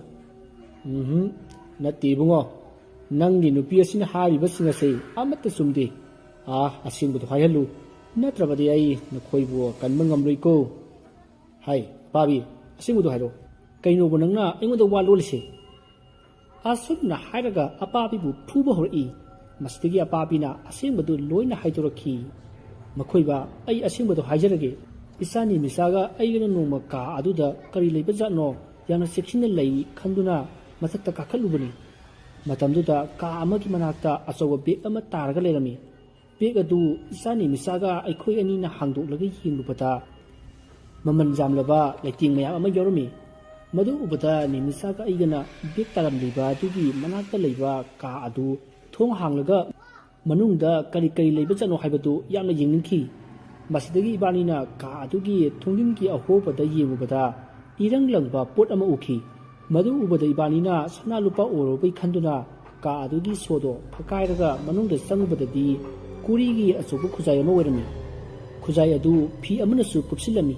"ꯅꯠꯇꯦ ꯏꯕꯨꯡꯉꯣ, ꯅꯪꯒꯤ ꯅꯨꯄꯤ ꯑꯁꯤꯅ ꯍꯥꯏꯔꯤꯕꯁꯤꯡ ꯑꯁꯤ ꯑꯃꯠꯇ ꯆꯨꯝꯗꯦ꯫ ꯑꯁꯦꯡꯕꯗꯣ ꯍꯥꯏꯍꯜꯂꯨ, ꯅꯠꯇ꯭ꯔꯕꯗꯤ ꯑꯩ ꯅꯈꯣꯏꯕꯨ ꯀꯟꯕ ꯉꯝꯂꯣꯏꯀꯣ." "ꯍꯥꯏ ꯑꯄꯥꯕꯤ, ꯑꯁꯦꯡꯕꯗꯣ ꯍꯥꯏꯔꯣ꯫ ꯀꯩꯅꯣꯕ ꯅꯪꯅ ꯑꯩꯉꯣꯟꯗ ꯋꯥ ꯂꯣꯜꯂꯤꯁꯦ?" ꯑꯁꯨꯝꯅ ꯍꯥꯏꯔꯒ ꯑꯄꯥꯕꯤꯕꯨ ꯐꯨꯕ ꯍꯧꯔꯛꯏ꯫ ꯃꯁꯤꯗꯒꯤ ꯑꯄꯥꯕꯤꯅ ꯑꯁꯦꯡꯕꯗꯨ ꯂꯣꯏꯅ ꯍꯥꯏꯗꯣꯔꯛꯈꯤ꯫ "ꯃꯈꯣꯏꯕ, ꯑꯩ ꯑꯁꯦꯡꯕꯗꯣ ꯍꯥꯏꯖꯔꯒꯦ꯫ ꯏꯆꯥꯅꯤ ꯃꯤꯆꯥꯒ ꯑꯩꯒꯅ ꯅꯣꯡꯃ ꯀꯥ ꯑꯗꯨꯗ ꯀꯔꯤ ꯂꯩꯕ ꯖꯥꯠꯅꯣ ꯌꯥꯝꯅ ꯆꯦꯛꯁꯤꯟꯅ ꯂꯩ ꯈꯟꯗꯨꯅ ꯃꯊꯛꯇ ꯀꯥꯈꯠꯂꯨꯕꯅꯤ꯫ ꯃꯇꯝꯗꯨꯗ ꯀꯥ ꯑꯃꯒꯤ ꯃꯅꯥꯛꯇ ꯑꯆꯧꯕ ꯕꯦꯒ ꯑꯃ ꯇꯥꯔꯒ ꯂꯩꯔꯝꯃꯤ꯫ ꯕꯦꯒ ꯑꯗꯨ ꯏꯆꯥꯅꯤ ꯃꯤꯆꯥꯒ ꯑꯩꯈꯣꯏ ꯑꯅꯤꯅ ꯍꯥꯡꯗꯣꯛꯂꯒ ꯌꯦꯡꯂꯨꯕꯗ ꯃꯃꯜ ꯌꯥꯝꯂꯕ ꯂꯩꯇꯦꯡ ꯃꯌꯥꯝ ꯑꯃ ꯌꯥꯎꯔꯝꯃꯤ꯫ ꯃꯗꯨ ꯎꯕꯗ ꯅꯤꯃꯤꯆꯥꯒ ꯑꯩꯒꯅ ꯕꯦꯒ ꯇꯥꯔꯝꯂꯤꯕ ꯑꯗꯨꯒꯤ ꯃꯅꯥꯛꯇ ꯂꯩꯕ ꯀꯥ ꯑꯗꯨ ꯊꯣꯡ ꯍꯥꯡꯂꯒ ꯃꯅꯨꯡꯗ ꯀꯔꯤ ꯀꯔꯤ ꯂꯩꯕ ꯖꯥꯠꯅꯣ ꯍꯥꯏꯕꯗꯨ ꯌꯥꯝꯅ ꯌꯦꯡꯅꯤꯡꯈꯤ꯫ ꯃꯁꯤꯗꯒꯤ ꯏꯕꯥꯅꯤꯅ ꯀꯥ ꯑꯗꯨꯒꯤ ꯊꯣꯡꯖꯤꯟꯒꯤ ꯑꯍꯣꯕꯗ ꯌꯦꯡꯂꯨꯕꯗ ꯏꯔꯪ ꯂꯪꯕ ꯄꯣꯠ ꯑꯃ ꯎꯈꯤ꯫ ꯃꯗꯨ ꯎꯕꯗ ꯏꯕꯥꯅꯤꯅ ꯁꯅꯥ ꯂꯨꯄꯥ ꯑꯣꯏꯔꯕꯩ ꯈꯟꯗꯨꯅ ꯀꯥ ꯑꯗꯨꯒꯤ ꯁꯣꯗꯣ ꯐꯛꯀꯥꯏꯔꯒ ꯃꯅꯨꯡꯗ ꯆꯪꯉꯨꯕꯗꯗꯤ ꯀꯨꯔꯤꯒꯤ ꯑꯆꯧꯕ ꯈꯨꯖꯥꯏ ꯑꯃ ꯑꯣꯏꯔꯝꯃꯤ꯫ ꯈꯨꯖꯥꯏ ꯑꯗꯨ ꯐꯤ ꯑꯃꯅꯁꯨ ꯀꯨꯞꯁꯤꯜꯂꯝꯃꯤ꯫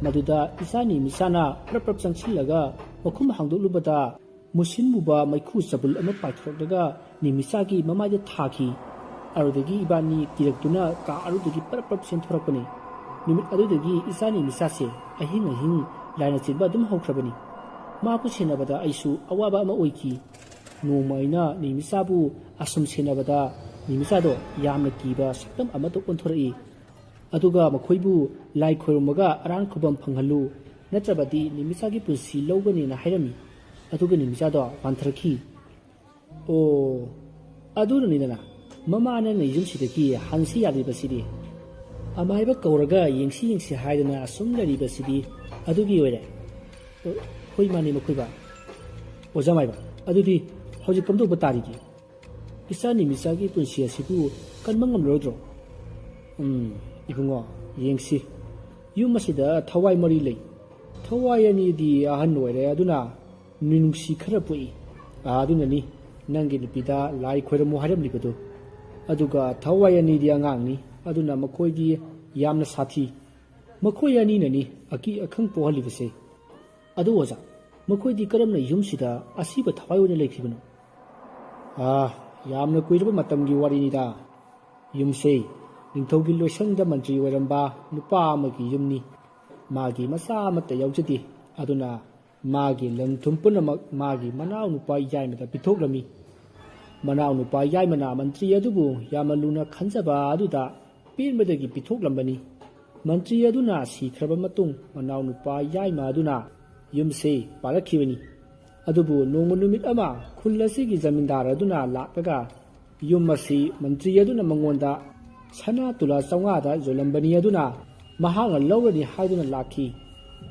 ꯃꯗꯨꯗ ꯏꯆꯥꯅꯤ ꯃꯤꯆꯥꯅ ꯄ꯭ꯔꯞ ꯄ꯭ꯔꯞ ꯆꯪꯁꯤꯜꯂꯒ ꯃꯈꯨꯝ ꯍꯥꯡꯗꯣꯛꯂꯨꯕꯗ ꯃꯨꯁꯤꯟ ꯃꯨꯕ ꯃꯩꯈꯨ ꯆꯕꯨꯜ ꯑꯃ ꯄꯥꯏꯊꯣꯔꯛꯂꯒ ꯅꯤꯃꯤꯆꯥꯒꯤ ꯃꯃꯥꯏꯗ ꯊꯥꯈꯤ꯫ ꯑꯗꯨꯗꯒꯤ ꯏꯕꯥꯅꯤ ꯀꯤꯔꯛꯇꯨꯅ ꯀꯥ ꯑꯗꯨꯗꯒꯤ ꯄ꯭ꯔꯞ ꯄ꯭ꯔꯞ ꯆꯦꯟꯊꯣꯔꯛꯄꯅꯤ꯫ ꯅꯨꯃꯤꯠ ꯑꯗꯨꯗꯒꯤ ꯏꯆꯥꯅꯤ ꯃꯤꯆꯥꯁꯦ ꯑꯍꯤꯡ ꯑꯍꯤꯡ ꯂꯥꯏꯅ ꯆꯦꯟꯕ ꯑꯗꯨꯝ ꯍꯧꯈ꯭ꯔꯕꯅꯤ꯫ ꯃꯥꯕꯨ ꯁꯦꯟꯅꯕꯗ ꯑꯩꯁꯨ ꯑꯋꯥꯕ ꯑꯃ ꯑꯣꯏꯈꯤ꯫ ꯅꯣꯡꯃ ꯑꯩꯅ ꯅꯤꯃꯤꯆꯥꯕꯨ ꯑꯁꯨꯝ ꯁꯦꯟꯅꯕꯗ ꯅꯤꯃꯤꯆꯥꯗꯣ ꯌꯥꯝꯅ ꯀꯤꯕ ꯁꯛꯇꯝ ꯑꯃꯗ ꯑꯣꯟꯊꯣꯔꯛꯏ꯫ ꯑꯗꯨꯒ ꯃꯈꯣꯏꯕꯨ ꯂꯥꯏ ꯈꯣꯏꯔꯝꯃꯒ ꯑꯔꯥꯟ ꯈꯨꯕꯝ ꯐꯪꯍꯜꯂꯨ, ꯅꯠꯇ꯭ꯔꯕꯗꯤ ꯅꯤꯃꯤꯆꯥꯒꯤ ꯄꯨꯟꯁꯤ ꯂꯧꯒꯅꯤꯅ ꯍꯥꯏꯔꯝꯃꯤ꯫ ꯑꯗꯨꯒ ꯅꯤꯃꯤꯆꯥꯗꯣ ꯋꯥꯟꯊꯔꯛꯈꯤ꯫ "ꯑꯣ, ꯑꯗꯨꯅꯅꯤꯗꯅ ꯃꯃꯥꯅ ꯌꯨꯝꯁꯤꯗꯒꯤ ꯍꯟꯁꯤ ꯌꯥꯗ꯭ꯔꯤꯕꯁꯤꯗꯤ ꯑꯃꯥꯏꯕ ꯀꯧꯔꯒ ꯌꯦꯡꯁꯤ ꯍꯥꯏꯗꯅ ꯑꯁꯨꯝ ꯂꯩꯔꯤꯕꯁꯤꯗꯤ ꯑꯗꯨꯒꯤ ꯑꯣꯏꯔꯦ ꯍꯣꯏ ꯃꯥꯅꯤ ꯃꯈꯣꯏꯕ ꯑꯣꯖꯥ ꯃꯥꯏꯕ ꯑꯗꯨꯗꯤ ꯍꯧꯖꯤꯛ ꯀꯝꯗꯧꯕ ꯇꯥꯔꯤꯒꯦ ꯏꯆꯥ ꯅꯤꯃꯤꯆꯥꯒꯤ ꯄꯨꯟꯁꯤ ꯑꯁꯤꯕꯨ ꯀꯟꯕ ꯉꯝꯂꯣꯏꯗ꯭ꯔꯣ ꯏꯕꯨꯡꯉꯣ ꯌꯦꯡꯁꯤ ꯌꯨꯝ ꯑꯁꯤꯗ ꯊꯋꯥꯏ ꯃꯔꯤ ꯂꯩ ꯊꯋꯥꯏ ꯑꯅꯤꯗꯤ ꯑꯍꯟ ꯑꯣꯏꯔꯦ ꯑꯗꯨꯅ ꯃꯤꯅꯨꯡꯁꯤ ꯈꯔ ꯄꯣꯛꯏ ꯑꯗꯨꯅꯅꯤ ꯅꯪꯒꯤ ꯅꯨꯄꯤꯗ ꯂꯥꯏ ꯈꯣꯏꯔꯝꯃꯨ ꯍꯥꯏꯔꯝꯂꯤꯕꯗꯨ ꯑꯗꯨꯒ ꯊꯋꯥꯏ ꯑꯅꯤꯗꯤ ꯑꯉꯥꯡꯅꯤ ꯑꯗꯨꯅ ꯃꯈꯣꯏꯗꯤ ꯌꯥꯝꯅ ꯁꯥꯊꯤ ꯃꯈꯣꯏ ꯑꯅꯤꯅꯅꯤ ꯑꯀꯤ ꯑꯈꯪ ꯄꯣꯛꯍꯜꯂꯤꯕꯁꯦ ꯑꯗꯨ ꯑꯣꯖꯥ ꯃꯈꯣꯏꯗꯤ ꯀꯔꯝꯅ ꯌꯨꯝꯁꯤꯗ ꯑꯁꯤꯕ ꯊꯋꯥꯏ ꯑꯣꯏꯅ ꯂꯩꯈꯤꯕꯅꯣ ꯌꯥꯝꯅ ꯀꯨꯏꯔꯕ ꯃꯇꯝꯒꯤ ꯋꯥꯔꯤꯅꯤꯗ ꯌꯨꯝꯁꯦ ꯅꯤꯡꯊꯧꯒꯤ ꯂꯣꯏꯁꯪꯗ ꯃꯟꯇ꯭ꯔꯤ ꯑꯣꯏꯔꯝꯕ ꯅꯨꯄꯥ ꯑꯃꯒꯤ ꯌꯨꯝꯅꯤ ꯃꯥꯒꯤ ꯃꯆꯥ ꯑꯃꯠꯇ ꯌꯥꯎꯖꯗꯦ ꯑꯗꯨꯅ ꯃꯥꯒꯤ ꯂꯟ ꯊꯨꯝ ꯄꯨꯝꯅꯃꯛ ꯃꯥꯒꯤ ꯃꯅꯥꯎ ꯅꯨꯄꯥ ꯌꯥꯏꯃꯗ ꯄꯤꯊꯣꯛꯂꯝꯃꯤ ꯃꯅꯥꯎ ꯅꯨꯄꯥ ꯌꯥꯏꯃꯅ ꯃꯟꯇ꯭ꯔꯤ ꯑꯗꯨꯕꯨ ꯌꯥꯝꯅ ꯂꯨꯅ ꯈꯟꯖꯕ ꯑꯗꯨꯗ ꯄꯦꯟꯕꯗꯒꯤ ꯄꯤꯊꯣꯛꯂꯝꯕꯅꯤ ꯃꯟꯇ꯭ꯔꯤ ꯑꯗꯨꯅ ꯁꯤꯈ꯭ꯔꯕ ꯃꯇꯨꯡ ꯃꯅꯥꯎ ꯅꯨꯄꯥ ꯌꯥꯏꯃ ꯑꯗꯨꯅ ꯌꯨꯝꯁꯦ ꯄꯥꯔꯛꯈꯤꯕꯅꯤ ꯑꯗꯨꯕꯨ ꯅꯣꯡꯃ ꯅꯨꯃꯤꯠ ꯑꯃ ꯈꯨꯜ ꯑꯁꯤꯒꯤ ꯖꯃꯤꯟꯗꯥꯔ ꯑꯗꯨꯅ ꯂꯥꯛꯂꯒ ꯌꯨꯝ ꯑꯁꯤ ꯃꯟꯇ꯭ꯔꯤ ꯑꯗꯨꯅ ꯃꯉꯣꯟꯗ ꯁꯅꯥ ꯇꯨꯂꯥ 500ꯗ ꯌꯣꯜꯂꯝꯕꯅꯤ ꯑꯗꯨꯅ ꯃꯍꯥꯛꯅ ꯂꯧꯔꯅꯤ ꯍꯥꯏꯗꯨꯅ ꯂꯥꯛꯈꯤ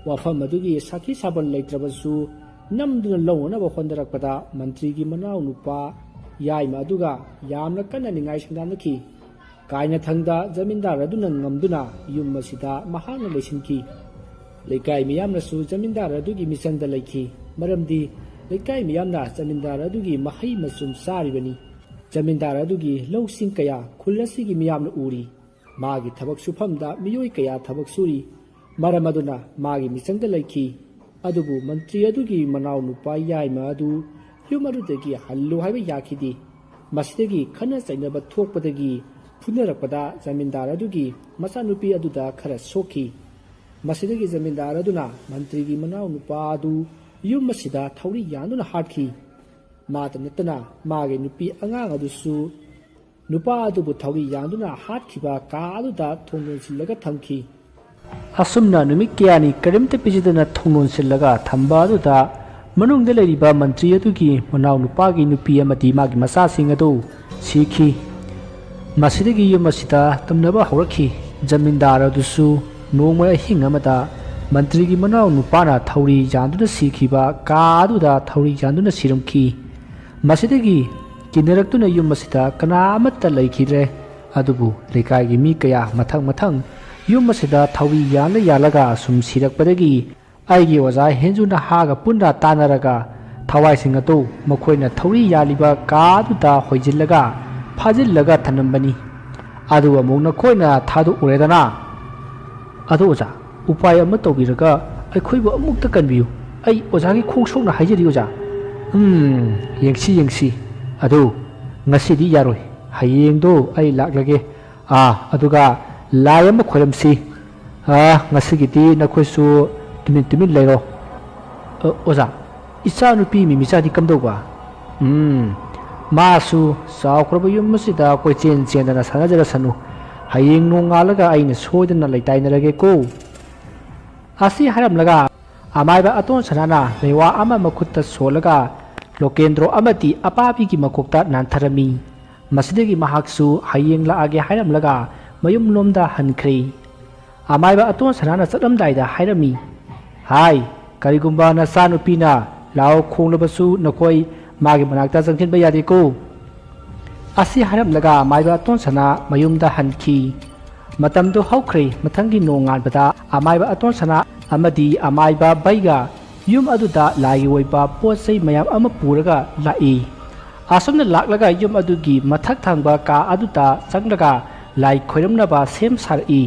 ꯋꯥꯐꯝ ꯑꯗꯨꯒꯤ ꯁꯥꯈꯤ ꯁꯥꯕꯟ ꯂꯩꯇ꯭ꯔꯕꯁꯨ ꯅꯝꯗꯨꯅ ꯂꯧꯅꯅꯕ ꯍꯣꯠꯅꯔꯛꯄꯗ ꯃꯟꯇ꯭ꯔꯤꯒꯤ ꯃꯅꯥꯎ ꯅꯨꯄꯥ ꯌꯥꯏꯃ ꯑꯗꯨꯒ ꯌꯥꯝꯅ ꯀꯟꯅ ꯅꯤꯡꯉꯥꯏ ꯁꯪꯗꯥꯅꯈꯤ ꯀꯥꯏꯅꯊꯪꯗ ꯖꯃꯤꯟꯗꯥꯔ ꯑꯗꯨꯅ ꯉꯝꯗꯨꯅ ꯌꯨꯝ ꯑꯁꯤꯗ ꯃꯍꯥꯛꯅ ꯂꯩꯁꯤꯟꯈꯤ ꯂꯩꯀꯥꯏ ꯃꯤꯌꯥꯝꯅꯁꯨ ꯖꯃꯤꯟꯗꯥꯔ ꯑꯗꯨꯒꯤ ꯃꯤꯆꯪꯗ ꯂꯩꯈꯤ ꯃꯔꯝꯗꯤ ꯂꯩꯀꯥꯏ ꯃꯤꯌꯥꯝꯅ ꯖꯃꯤꯟꯗꯥꯔ ꯑꯗꯨꯒꯤ ꯃꯍꯩ ꯃꯆꯨꯝ ꯆꯥꯔꯤꯕꯅꯤ ꯖꯃꯤꯟꯗꯥꯔ ꯑꯗꯨꯒꯤ ꯂꯧꯁꯤꯡ ꯀꯌꯥ ꯈꯨꯜ ꯑꯁꯤꯒꯤ ꯃꯤꯌꯥꯝꯅ ꯎꯔꯤ ꯃꯥꯒꯤ ꯊꯕꯛ ꯁꯨꯐꯝꯗ ꯃꯤꯑꯣꯏ ꯀꯌꯥ ꯊꯕꯛ ꯁꯨꯔꯤ ꯃꯔꯝ ꯑꯗꯨꯅ ꯃꯥꯒꯤ ꯃꯤꯆꯪꯗ ꯂꯩꯈꯤ ꯑꯗꯨꯕꯨ ꯃꯟꯇ꯭ꯔꯤ ꯑꯗꯨꯒꯤ ꯃꯅꯥꯎ ꯅꯨꯄꯥ ꯌꯥꯏꯃ ꯑꯗꯨ ꯌꯨꯝ ꯑꯗꯨꯗꯒꯤ ꯍꯜꯂꯨ ꯍꯥꯏꯕ ꯌꯥꯈꯤꯗꯦ ꯃꯁꯤꯗꯒꯤ ꯈꯟꯅ ꯆꯩꯅꯕ ꯊꯣꯛꯄꯗꯒꯤ ꯐꯨꯅꯔꯛꯄꯗ ꯖꯃꯤꯟꯗꯥꯔ ꯑꯗꯨꯒꯤ ꯃꯆꯥꯅꯨꯄꯤ ꯑꯗꯨꯗ ꯈꯔ ꯁꯣꯛꯈꯤ ꯃꯁꯤꯗꯒꯤ ꯖꯃꯤꯟꯗꯥꯔ ꯑꯗꯨꯅ ꯃꯟꯇ꯭ꯔꯤꯒꯤ ꯃꯅꯥꯎ ꯅꯨꯄꯥ ꯑꯗꯨ ꯌꯨꯝ ꯑꯁꯤꯗ ꯊꯧꯔꯤ ꯌꯥꯟꯗꯨꯅ ꯍꯥꯠꯈꯤ ꯃꯥꯇ ꯅꯠꯇꯅ ꯃꯥꯒꯤ ꯅꯨꯄꯤ ꯑꯉꯥꯡ ꯑꯗꯨꯁꯨ ꯅꯨꯄꯥ ꯑꯗꯨꯕꯨ ꯊꯧꯔꯤ ꯌꯥꯟꯗꯨꯅ ꯍꯥꯠꯈꯤꯕ ꯀꯥ ꯑꯗꯨꯗ ꯊꯣꯡ ꯂꯣꯟꯁꯤꯜꯂꯒ ꯊꯝꯈꯤ ꯑꯁꯨꯝꯅ ꯅꯨꯃꯤꯠ ꯀꯌꯥꯅꯤ ꯀꯔꯤꯝꯇ ꯄꯤꯖꯗꯅ ꯊꯣꯡ ꯂꯣꯟꯁꯤꯜꯂꯒ ꯊꯝꯕ ꯑꯗꯨꯗ ꯃꯅꯨꯡꯗ ꯂꯩꯔꯤꯕ ꯃꯟꯇ꯭ꯔꯤ ꯑꯗꯨꯒꯤ ꯃꯅꯥꯎ ꯅꯨꯄꯥꯒꯤ ꯅꯨꯄꯤ ꯑꯃꯗꯤ ꯃꯥꯒꯤ ꯃꯆꯥꯁꯤꯡ ꯑꯗꯨ ꯁꯤꯈꯤ ꯃꯁꯤꯗꯒꯤ ꯌꯨꯝ ꯑꯁꯤꯗ ꯇꯝꯅꯕ ꯍꯧꯔꯛꯈꯤ ꯖꯃꯤꯟꯗꯥꯔ ꯑꯗꯨꯁꯨ ꯅꯣꯡꯃ ꯑꯍꯤꯡ ꯑꯃꯗ ꯃꯟꯇ꯭ꯔꯤꯒꯤ ꯃꯅꯥꯎ ꯅꯨꯄꯥꯅ ꯊꯧꯔꯤ ꯌꯥꯟꯗꯨꯅ ꯁꯤꯈꯤꯕ ꯀꯥ ꯑꯗꯨꯗ ꯊꯧꯔꯤ ꯌꯥꯟꯗꯨꯅ ꯁꯤꯔꯝꯈꯤ ꯃꯁꯤꯗꯒꯤ ꯀꯤꯟꯅꯔꯛꯇꯨꯅ ꯌꯨꯝ ꯑꯁꯤꯗ ꯀꯅꯥ ꯑꯃꯠꯇ ꯂꯩꯈꯤꯗ꯭ꯔꯦ ꯑꯗꯨꯕꯨ ꯂꯩꯀꯥꯏꯒꯤ ꯃꯤ ꯀꯌꯥ ꯃꯊꯪ ꯌꯨꯝ ꯑꯁꯤꯗ ꯊꯧꯔꯤ ꯌꯥꯜꯂꯒ ꯁꯨꯝ ꯁꯤꯔꯛꯄꯗꯒꯤ ꯑꯩꯒꯤ ꯑꯣꯖꯥ ꯍꯦꯟꯖꯨ ꯅꯍꯥꯒ ꯄꯨꯟꯅ ꯇꯥꯟꯅꯔꯒ ꯊꯋꯥꯏꯁꯤꯡ ꯑꯗꯨ ꯃꯈꯣꯏꯅ ꯊꯧꯔꯤ ꯌꯥꯜꯂꯤꯕ ꯀꯥ ꯑꯗꯨꯗ ꯍꯣꯏꯖꯤꯜꯂꯒ ꯐꯥꯖꯤꯜꯂꯒ ꯊꯅꯝꯕꯅꯤ ꯑꯗꯨ ꯑꯃꯨꯛ ꯅꯈꯣꯏꯅ ꯊꯥꯗꯣꯛꯎꯔꯦꯗꯅ ꯑꯗꯣ ꯑꯣꯖꯥ ꯎꯄꯥꯏ ꯑꯃ ꯇꯧꯕꯤꯔꯒ ꯑꯩꯈꯣꯏꯕꯨ ꯑꯃꯨꯛꯇ ꯀꯟꯕꯤꯌꯨ ꯑꯩ ꯑꯣꯖꯥꯒꯤ ꯈꯣꯡ ꯁꯣꯛꯅ ꯍꯥꯏꯖꯔꯤ ꯑꯣꯖꯥ ꯌꯦꯡꯁꯤ ꯑꯗꯨ ꯉꯁꯤꯗꯤ ꯌꯥꯔꯣꯏ ꯍꯌꯦꯡꯗꯣ ꯑꯩ ꯂꯥꯛꯂꯒꯦ ꯑꯗꯨꯒ ꯂꯥꯏ ꯑꯃ ꯈꯣꯏꯔꯝꯁꯤ ꯉꯁꯤꯒꯤꯗꯤ ꯅꯈꯣꯏꯁꯨ ꯇꯨꯃꯤꯟ ꯂꯩꯔꯣ ꯑꯣꯖꯥ ꯏꯆꯥ ꯅꯨꯄꯤ ꯃꯤꯃꯤꯆꯥꯗꯤ ꯀꯝꯗꯧꯕ ꯃꯥꯁꯨ ꯆꯥꯎꯈ꯭ꯔꯕ ꯌꯨꯝ ꯑꯁꯤꯗ ꯀꯣꯏꯆꯦꯟ ꯆꯦꯟꯗꯅ ꯁꯥꯟꯅꯖꯔꯁꯅꯨ ꯍꯌꯦꯡ ꯅꯣꯡꯉꯥꯜꯂꯒ ꯑꯩꯅ ꯁꯣꯏꯗꯅ ꯂꯩꯇꯥꯏꯅꯔꯒꯦꯀꯣ ꯑꯁꯤ ꯍꯥꯏꯔꯝꯂꯒ ꯑꯃꯥꯏꯕ ꯑꯇꯣꯟ ꯁꯅꯥꯅ ꯂꯩꯋꯥ ꯑꯃ ꯃꯈꯨꯠꯇ ꯁꯣꯜꯂꯒ ꯂꯣꯀꯦꯟꯗ꯭ꯔꯣ ꯑꯃꯗꯤ ꯑꯄꯥꯕꯤꯒꯤ ꯃꯀꯣꯛꯇ ꯅꯥꯟꯊꯔꯝꯃꯤ ꯃꯁꯤꯗꯒꯤ ꯃꯍꯥꯛꯁꯨ ꯍꯌꯦꯡ ꯂꯥꯛꯑꯒꯦ ꯍꯥꯏꯔꯝꯂꯒ ꯃꯌꯨꯝꯂꯣꯝꯗ ꯍꯟꯈ꯭ꯔꯦ ꯑꯃꯥꯏꯕ ꯑꯇꯣꯟ ꯁꯅꯥꯅ ꯆꯠꯂꯝꯗꯥꯏꯗ ꯍꯥꯏꯔꯝꯃꯤ ꯍꯥꯏ ꯀꯔꯤꯒꯨꯝꯕ ꯅꯆꯥꯅꯨꯄꯤꯅ ꯂꯥꯎ ꯈꯣꯡꯂꯕꯁꯨ ꯅꯈꯣꯏ ꯃꯥꯒꯤ ꯃꯅꯥꯛꯇ ꯆꯪꯁꯤꯟꯕ ꯌꯥꯗꯦꯀꯣ ꯑꯁꯤ ꯍꯥꯏꯔꯝꯂꯒ ꯑꯃꯥꯏꯕ ꯑꯇꯣꯟ ꯁꯅꯥ ꯃꯌꯨꯝꯗ ꯍꯟꯈꯤ ꯃꯇꯝꯗꯨ ꯍꯧꯈ꯭ꯔꯦ ꯃꯊꯪꯒꯤ ꯅꯣꯡꯉꯥꯟꯕꯗ ꯑꯃꯥꯏꯕ ꯑꯇꯣꯟ ꯁꯅꯥ ꯑꯃꯗꯤ ꯑꯃꯥꯏꯕ ꯕꯩꯒ ꯌꯨꯝ ꯑꯗꯨꯗ ꯂꯥꯏꯒꯤ ꯑꯣꯏꯕ ꯄꯣꯠ ꯆꯩ ꯃꯌꯥꯝ ꯑꯃ ꯄꯨꯔꯒ ꯂꯥꯛꯏ ꯑꯁꯨꯝꯅ ꯂꯥꯛꯂꯒ ꯌꯨꯝ ꯑꯗꯨꯒꯤ ꯃꯊꯛ ꯊꯪꯕ ꯀꯥ ꯑꯗꯨꯗ ꯆꯪꯂꯒ ꯂꯥꯏ ꯈꯣꯏꯔꯝꯅꯕ ꯁꯦꯝ ꯁꯥꯔꯛꯏ